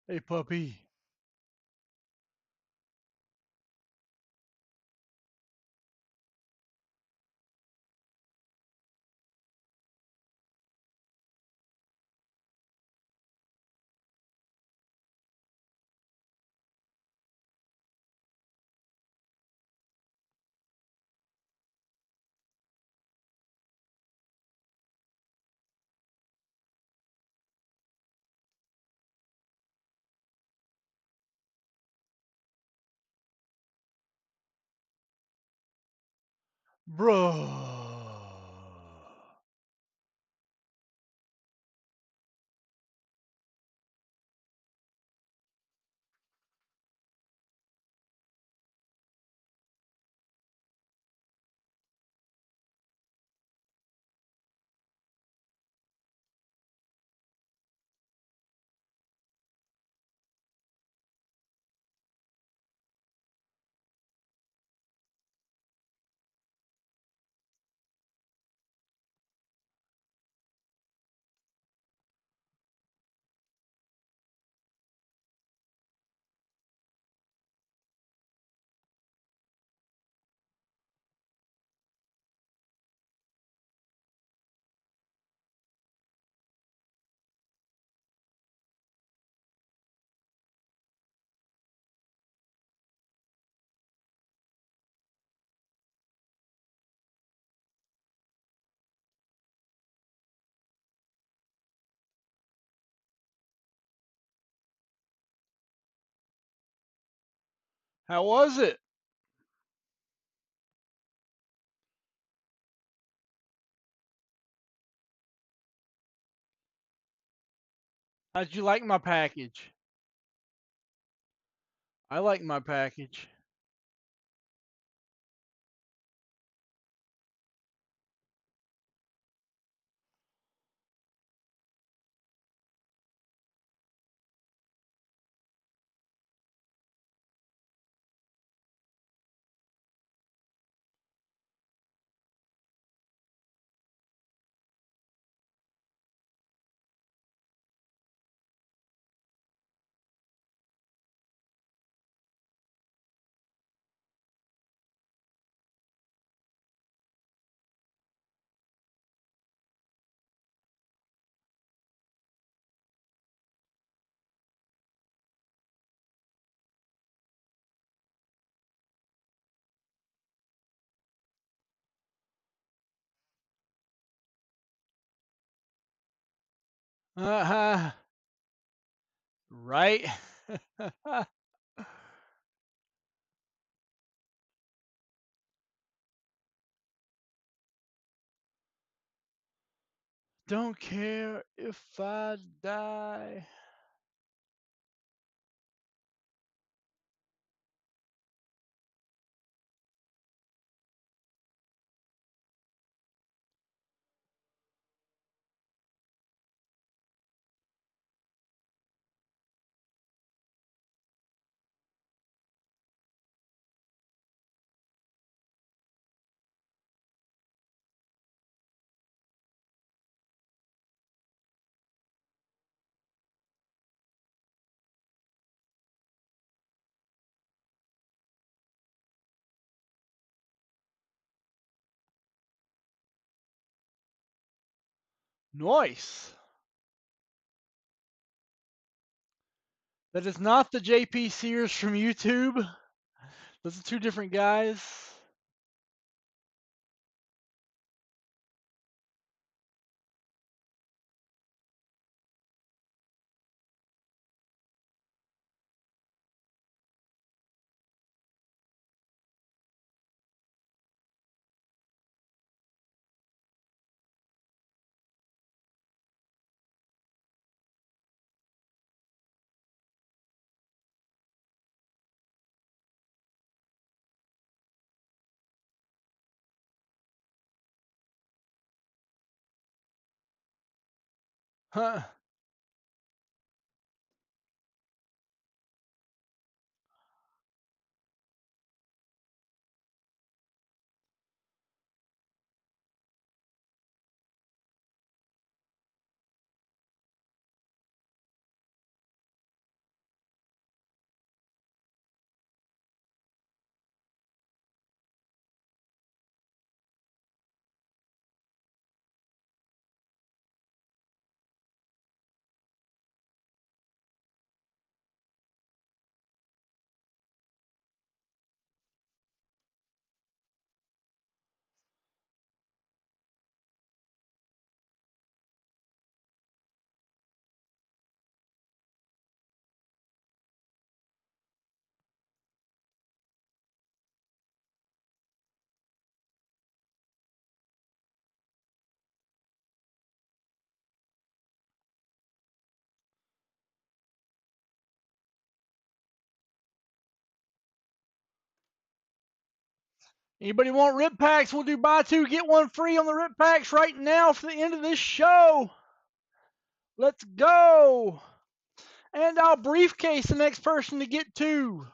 Hey, puppy. Bro. How was it? How'd you like my package? I like my package. Uh-huh. Right? Don't care if I die. Nice. That is not the JP Sears from YouTube. Those are two different guys. Huh. Anybody want rip packs? We'll do buy two, get one free on the rip packs right now for the end of this show. Let's go. And I'll briefcase the next person to get two.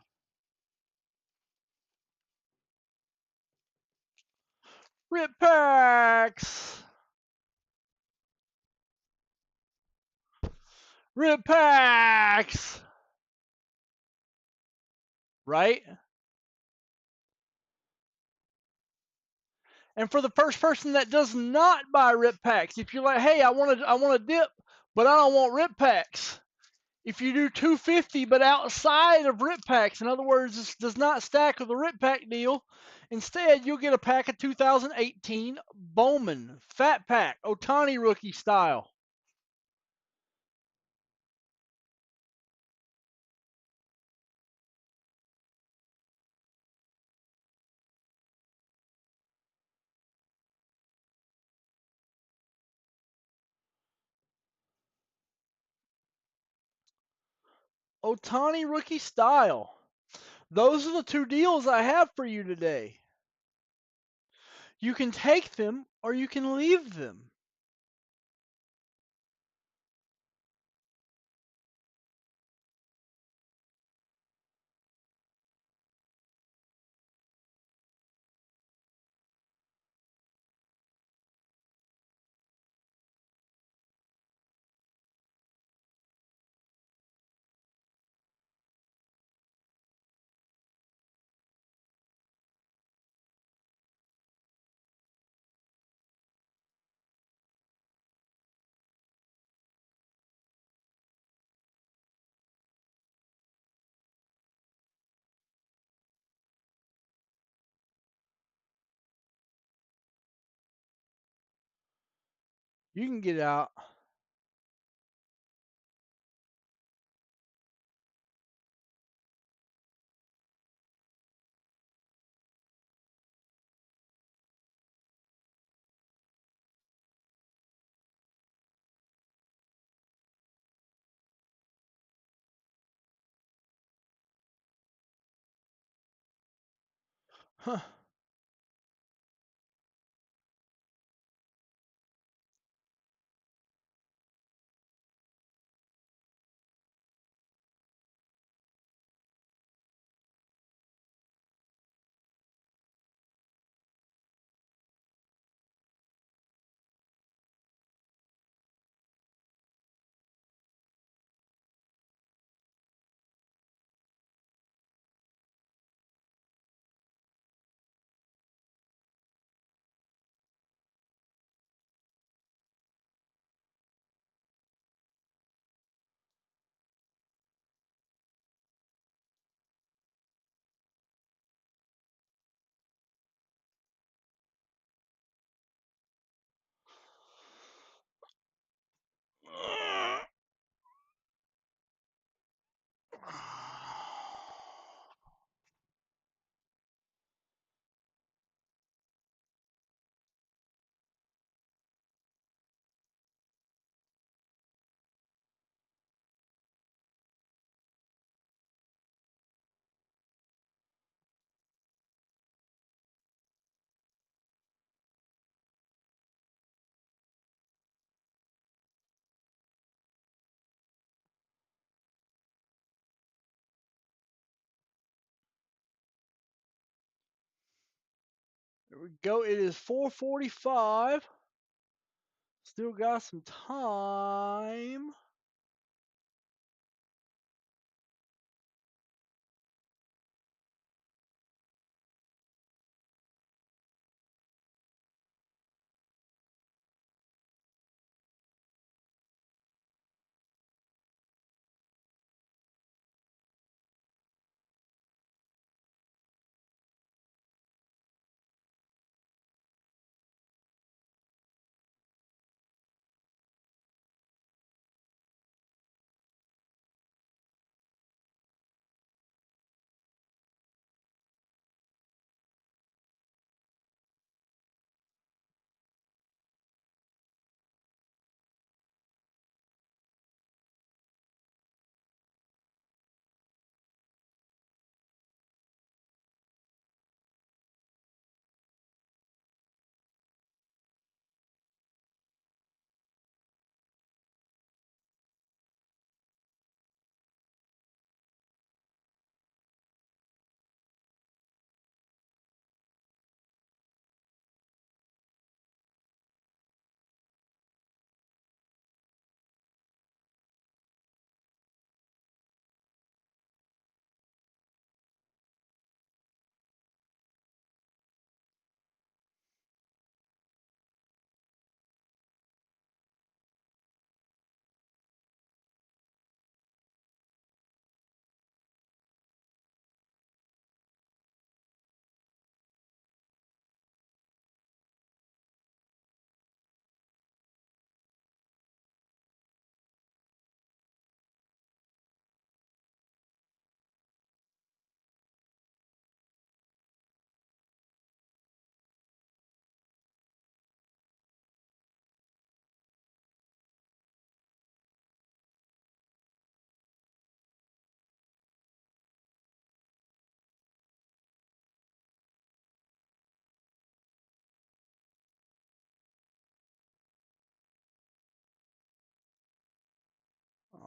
Rip packs. Rip packs. Right? And for the first person that does not buy rip packs, if you're like, hey, I want a dip, but I don't want rip packs. If you do 250 but outside of rip packs, in other words, this does not stack with the rip pack deal, instead you'll get a pack of 2018 Bowman Fat Pack, Otani rookie style. Otani rookie style. Those are the two deals I have for you today. You can take them or you can leave them. You can get out. Huh. There we go. It is 4:45. Still got some time.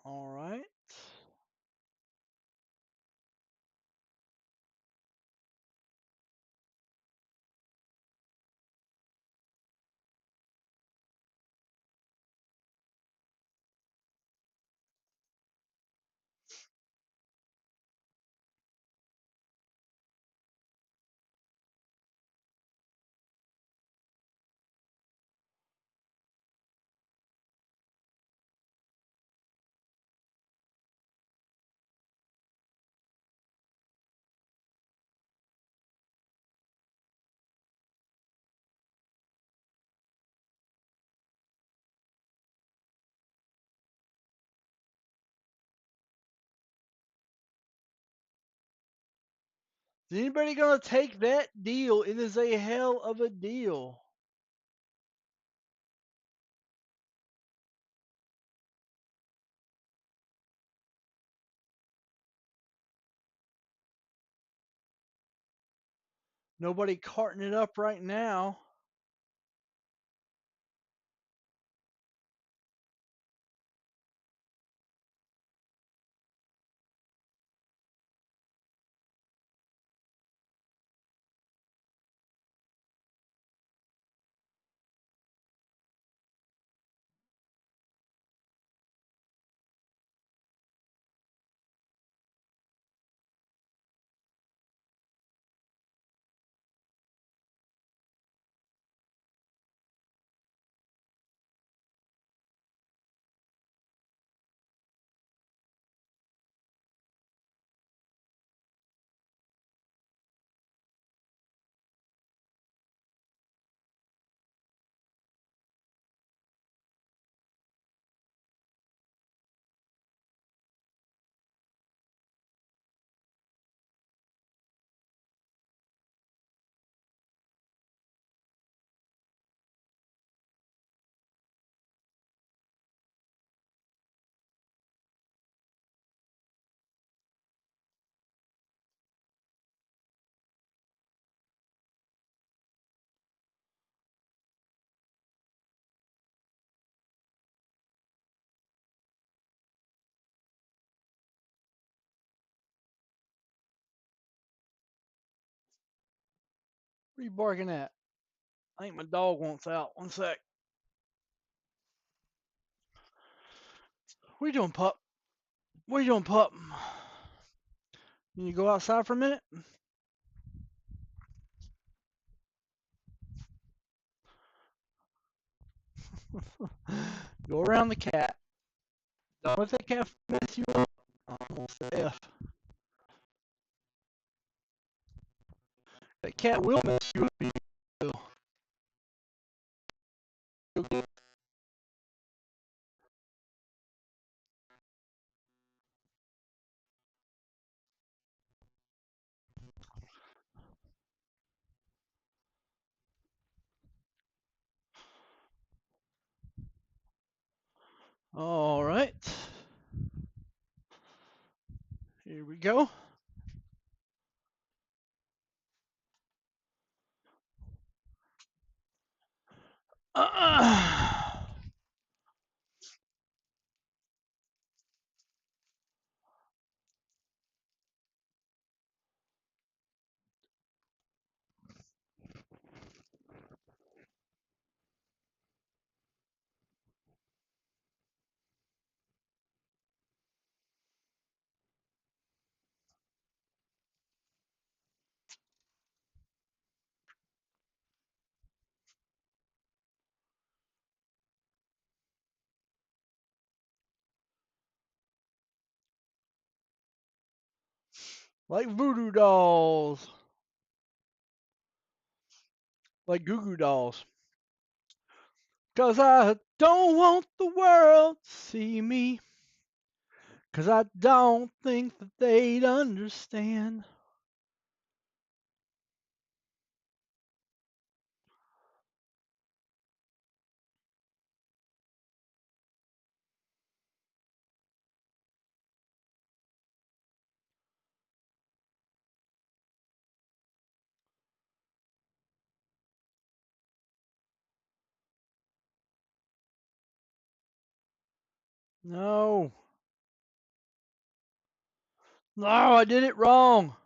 All right. Is anybody going to take that deal? It is a hell of a deal. Nobody carting it up right now. What are you barking at? I think my dog wants out. One sec. What are you doing, pup? What are you doing, pup? Can you go outside for a minute? Go around the cat. Don't let that cat mess you up. Almost F. That cat will mess you up. All right. Here we go. Like voodoo dolls. Like goo goo dolls. 'Cause I don't want the world to see me. 'Cause I don't think that they'd understand. No. No, I did it wrong.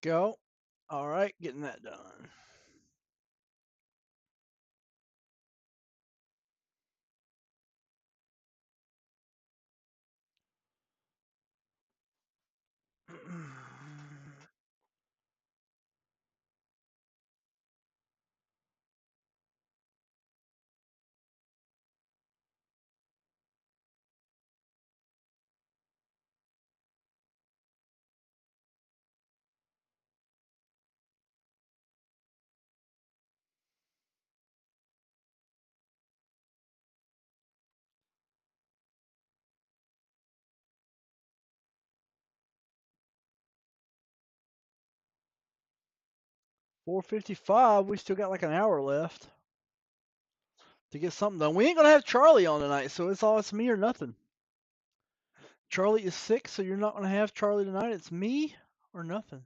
Go. All right, getting that done. $4:55. We still got like an hour left to get something done. We ain't gonna have Charlie on tonight, so it's me or nothing. Charlie is sick, so you're not gonna have Charlie tonight. It's me or nothing.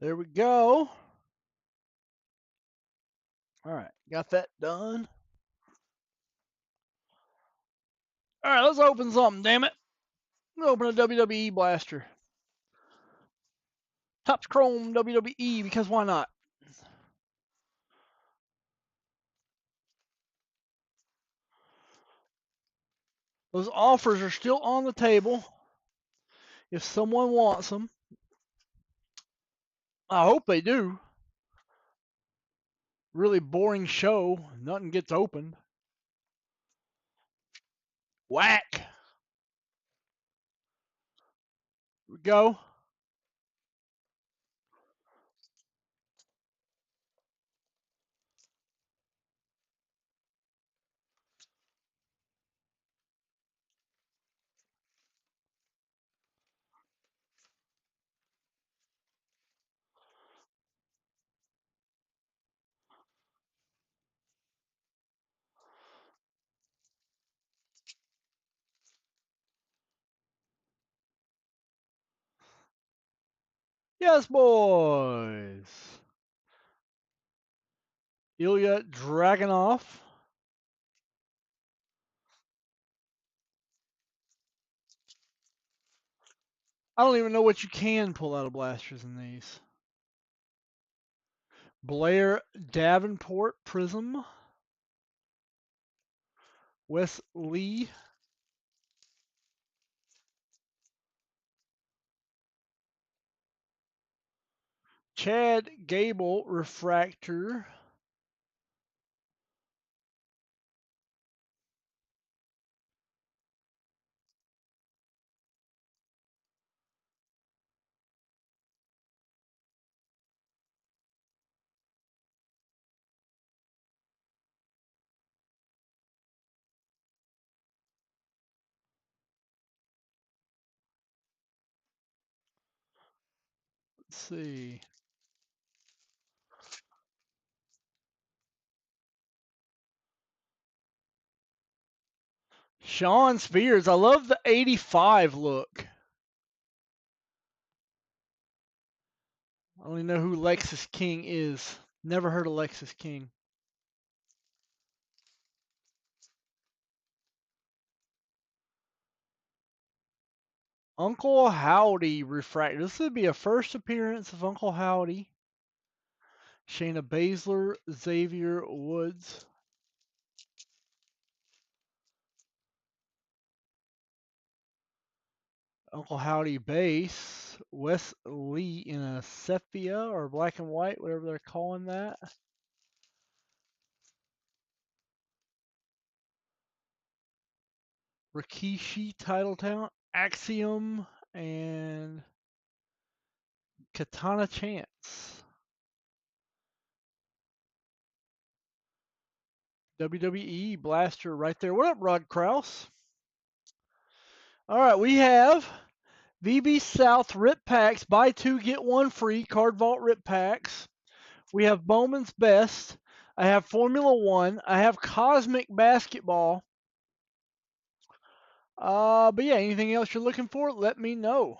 There we go. All right, got that done. All right, let's open something, damn it. Let's open a WWE blaster. Topps Chrome WWE, because why not? Those offers are still on the table. If someone wants them, I hope they do. Really boring show. Nothing gets opened. Whack. Here we go. Yes, boys. Ilya Dragunov. I don't even know what you can pull out of blasters in these. Blair Davenport Prism. Wes Lee. Chad Gable Refractor. Let's see. Sean Spears. I love the 85 look. I don't even know who Lexus King is. Never heard of Lexus King. Uncle Howdy Refractor. This would be a first appearance of Uncle Howdy. Shayna Baszler, Xavier Woods. Uncle Howdy base. Wes Lee in a sepia or black and white, whatever they're calling that. Rikishi Title Town, Axiom, and Katana Chance. WWE Blaster right there. What up, Rod Krause? All right, we have VB South Rip Packs. Buy two, get one free. Card Vault Rip Packs. We have Bowman's Best. I have Formula One. I have Cosmic Basketball. But yeah, anything else you're looking for, let me know.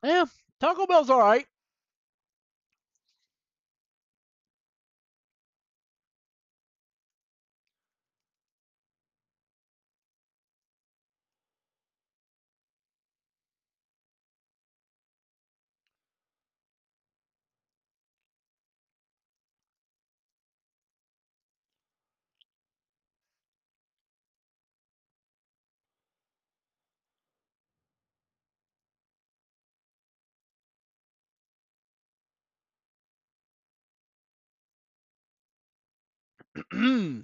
Yeah, Taco Bell's all right. There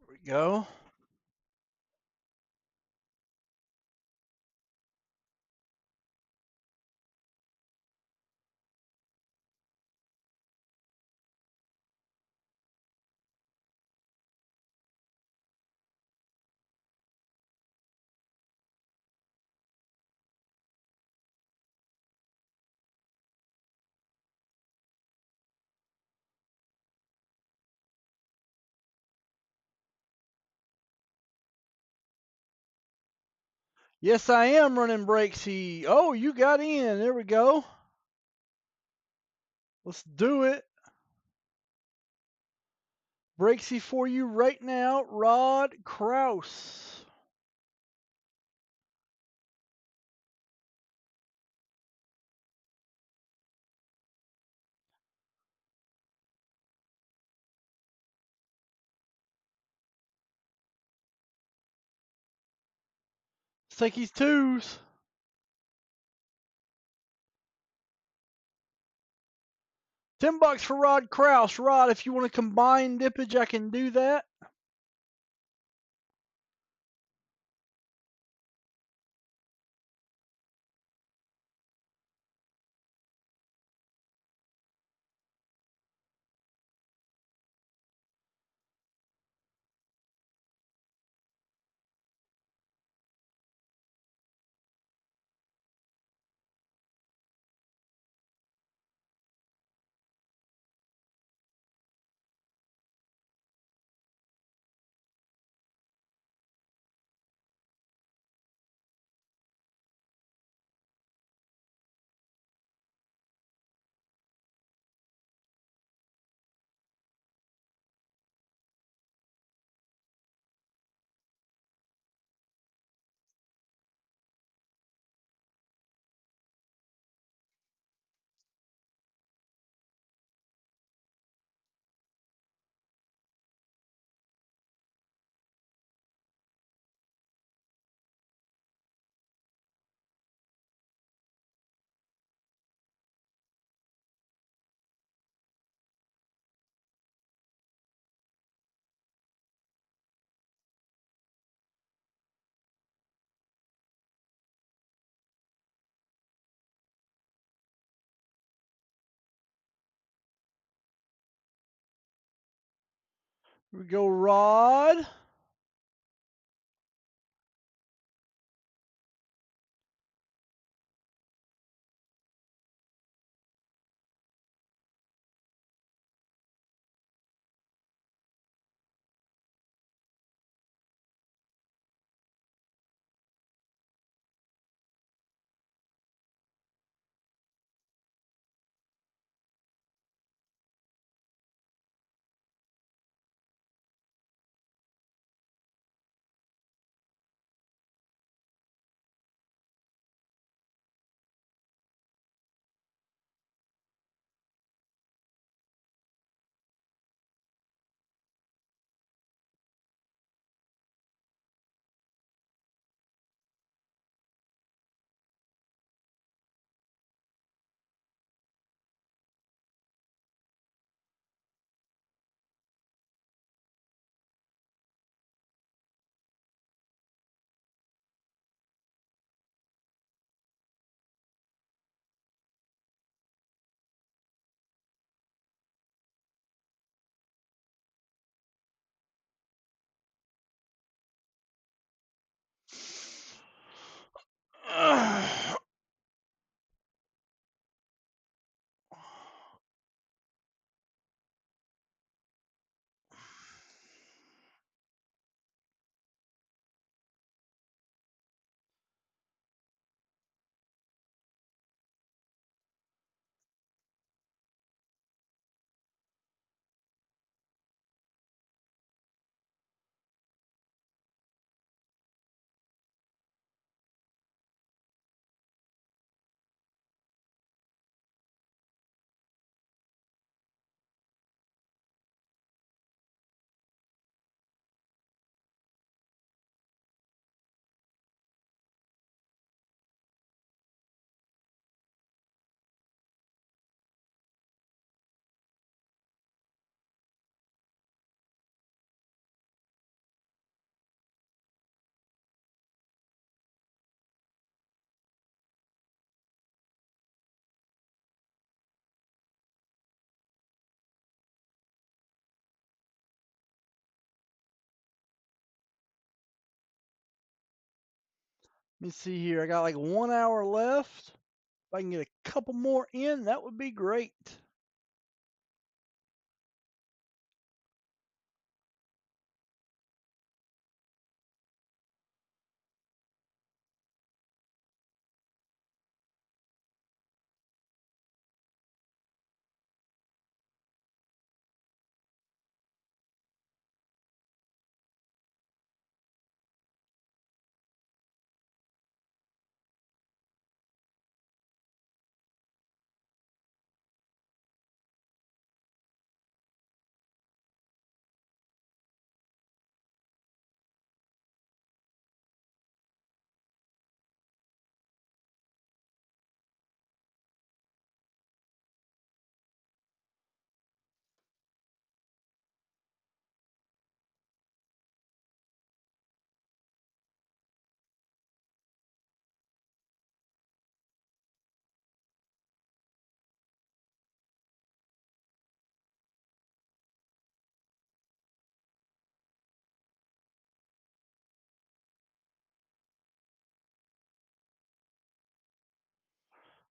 we go. Yes, I am running Breaksy. Oh, you got in. There we go. Let's do it. Breaksy for you right now, Rod Kraus. Let's take these twos. $10 for Rod Kraus. Rod, if you want to combine dippage, I can do that. Here we go, Rod. Let me see here. I got like 1 hour left. If I can get a couple more in, that would be great.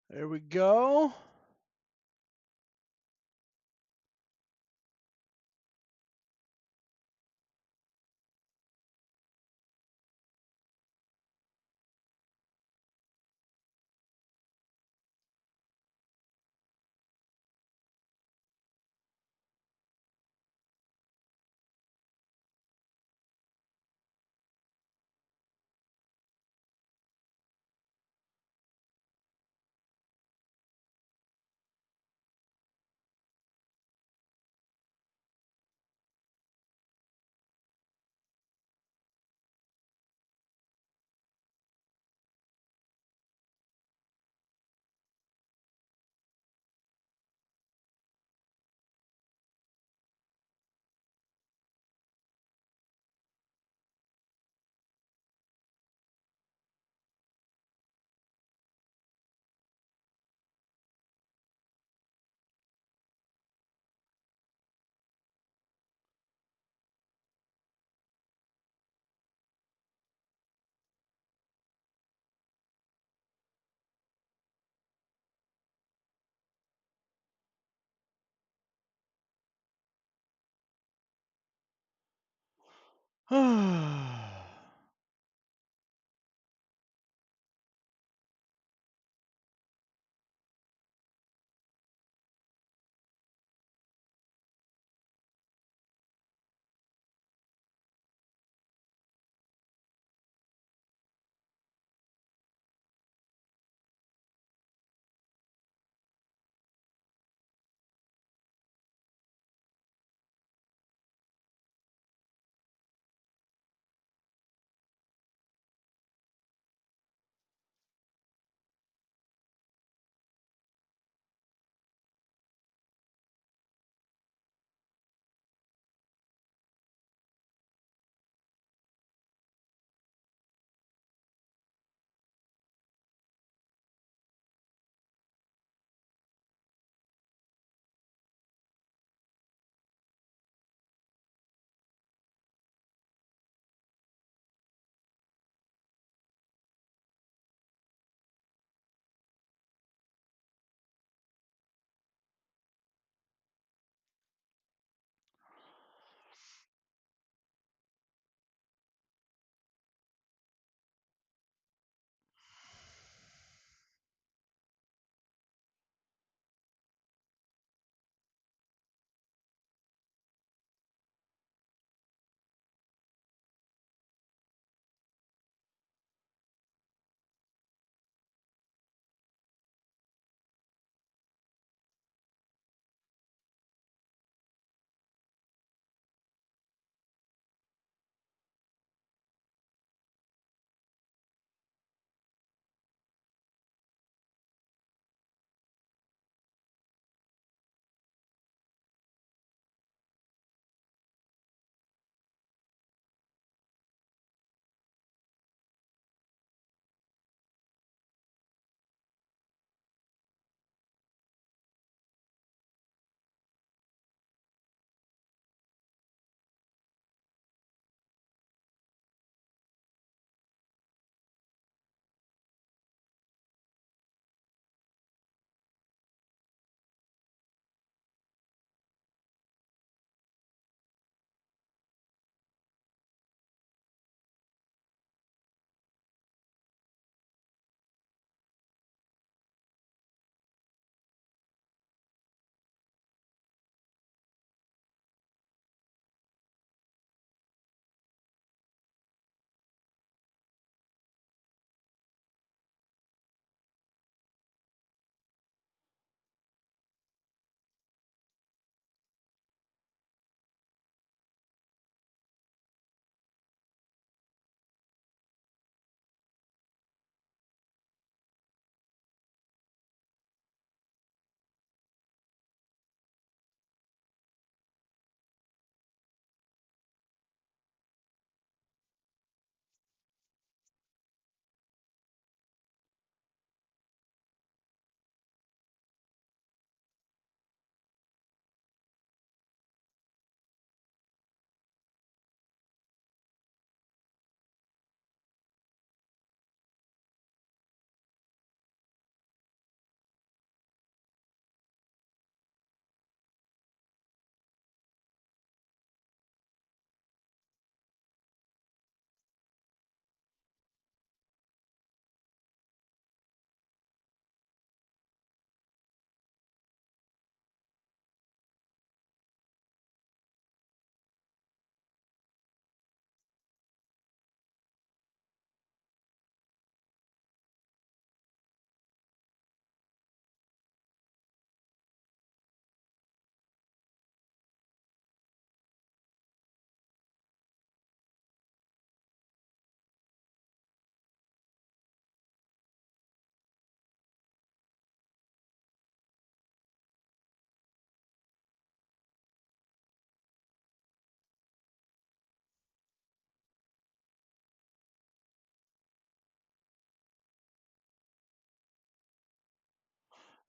There we go.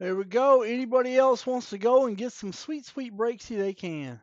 There we go. Anybody else wants to go and get some sweet, sweet breaksy, they can.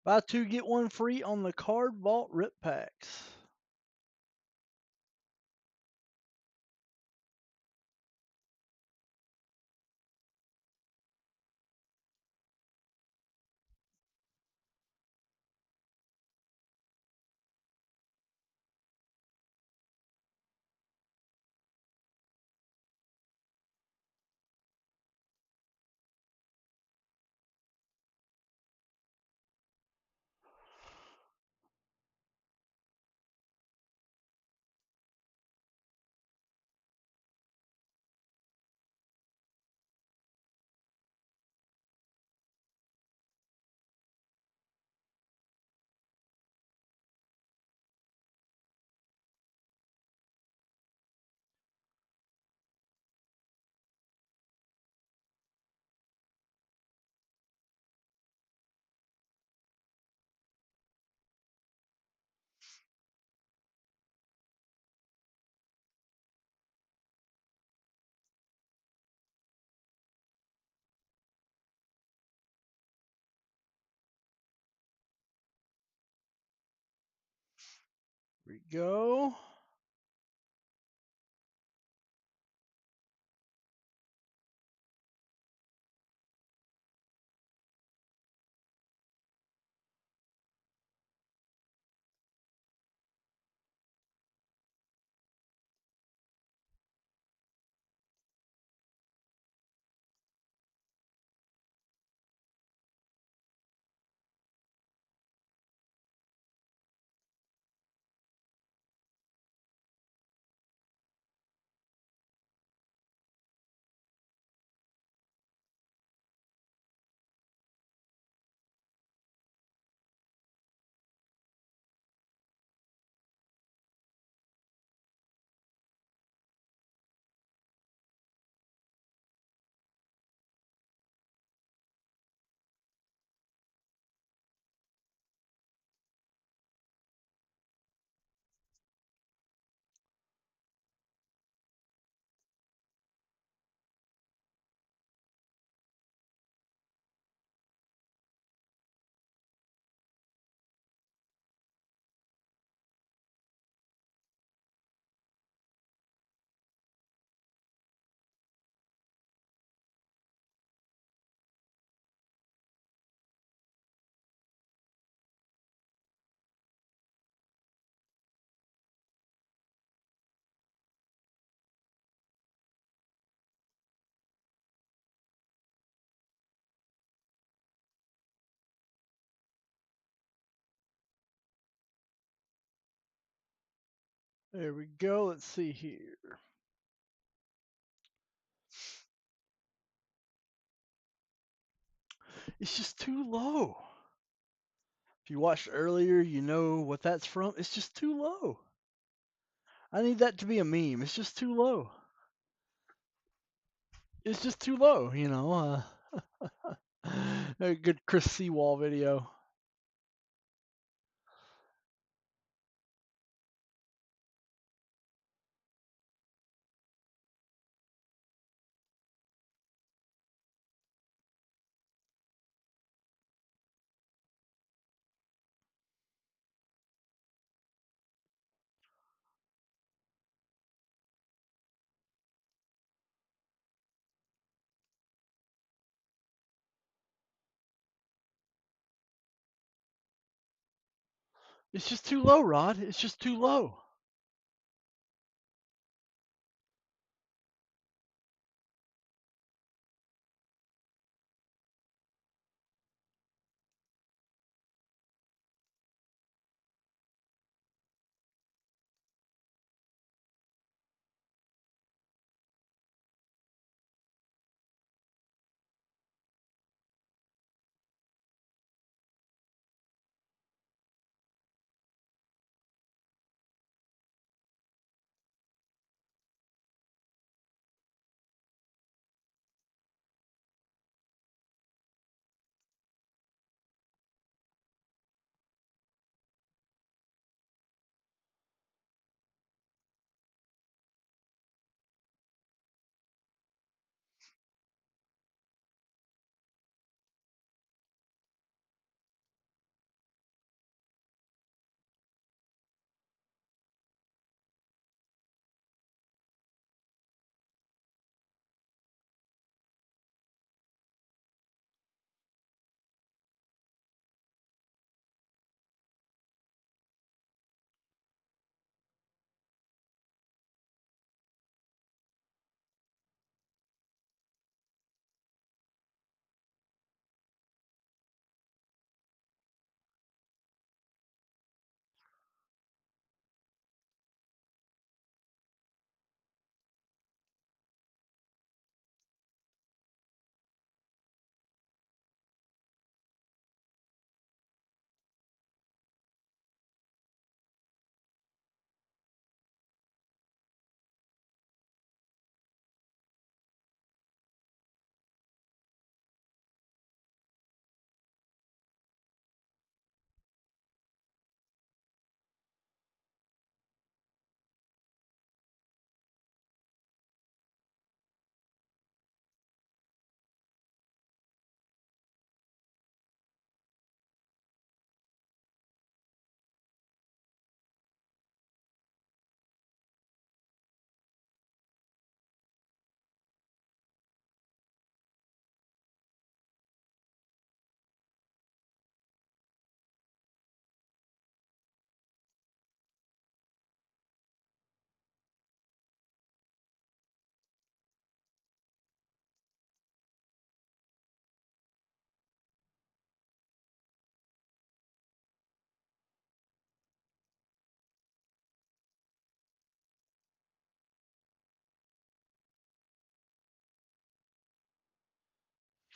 Buy two, get one free on the Card Vault Rip Packs. Here we go. There we go. Let's see here. It's just too low. If you watched earlier, you know what that's from. It's just too low. I need that to be a meme. It's just too low. It's just too low, you know. A good Chris Seawall video. It's just too low, Rod. It's just too low.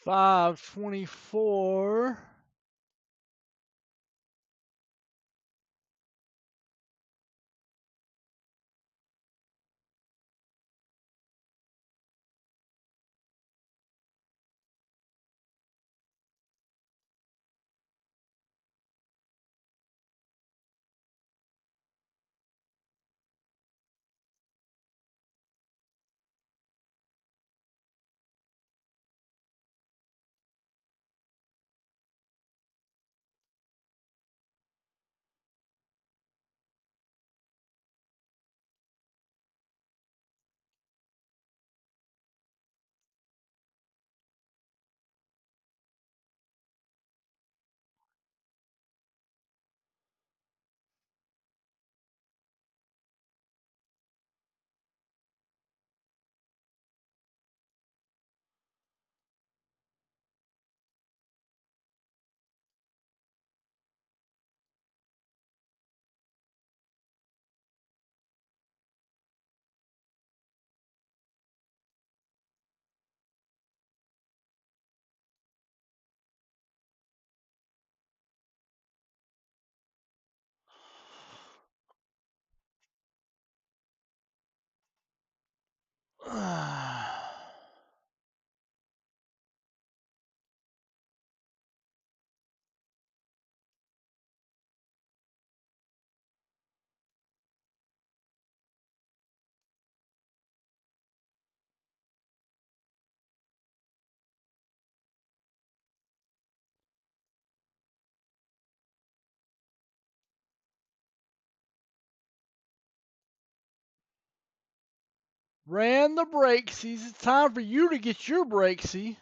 $5.24. Ran the brakesies. It's time for you to get your brakesy.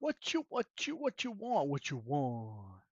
What you want? What you want?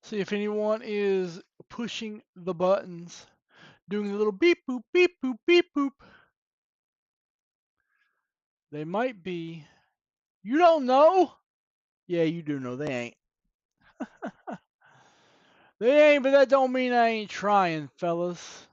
See if anyone is pushing the buttons, doing the little beep boop beep boop beep boop. They might be. You don't know? Yeah, you do know. They ain't. They ain't, but that don't mean I ain't trying, fellas.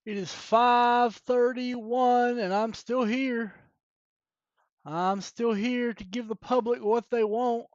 It is 5:31 and I'm still here. I'm still here to give the public what they want.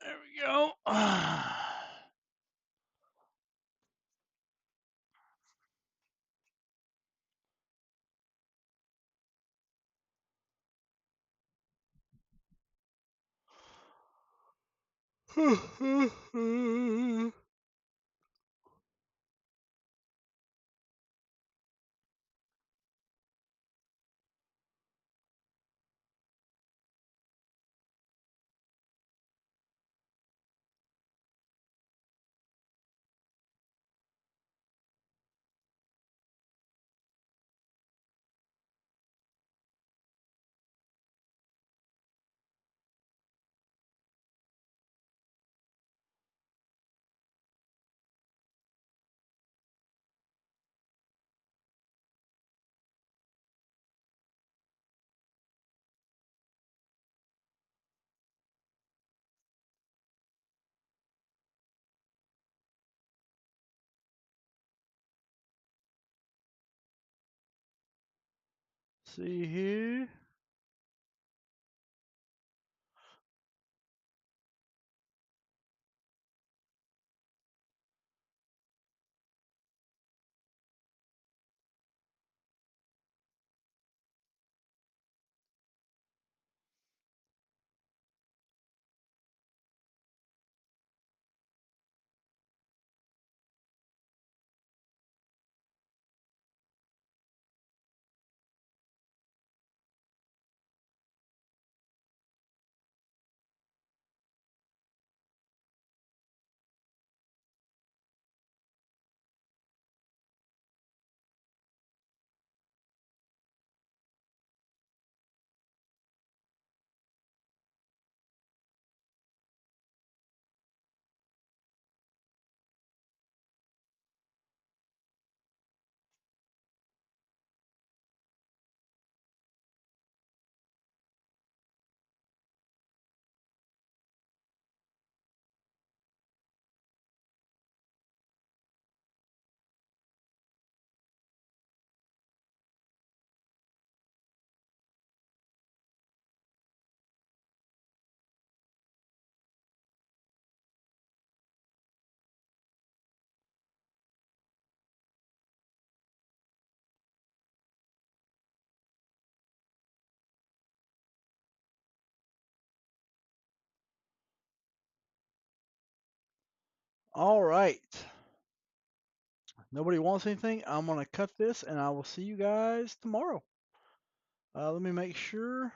There we go. See here. All right. Nobody wants anything. I'm going to cut this and I will see you guys tomorrow. Let me make sure.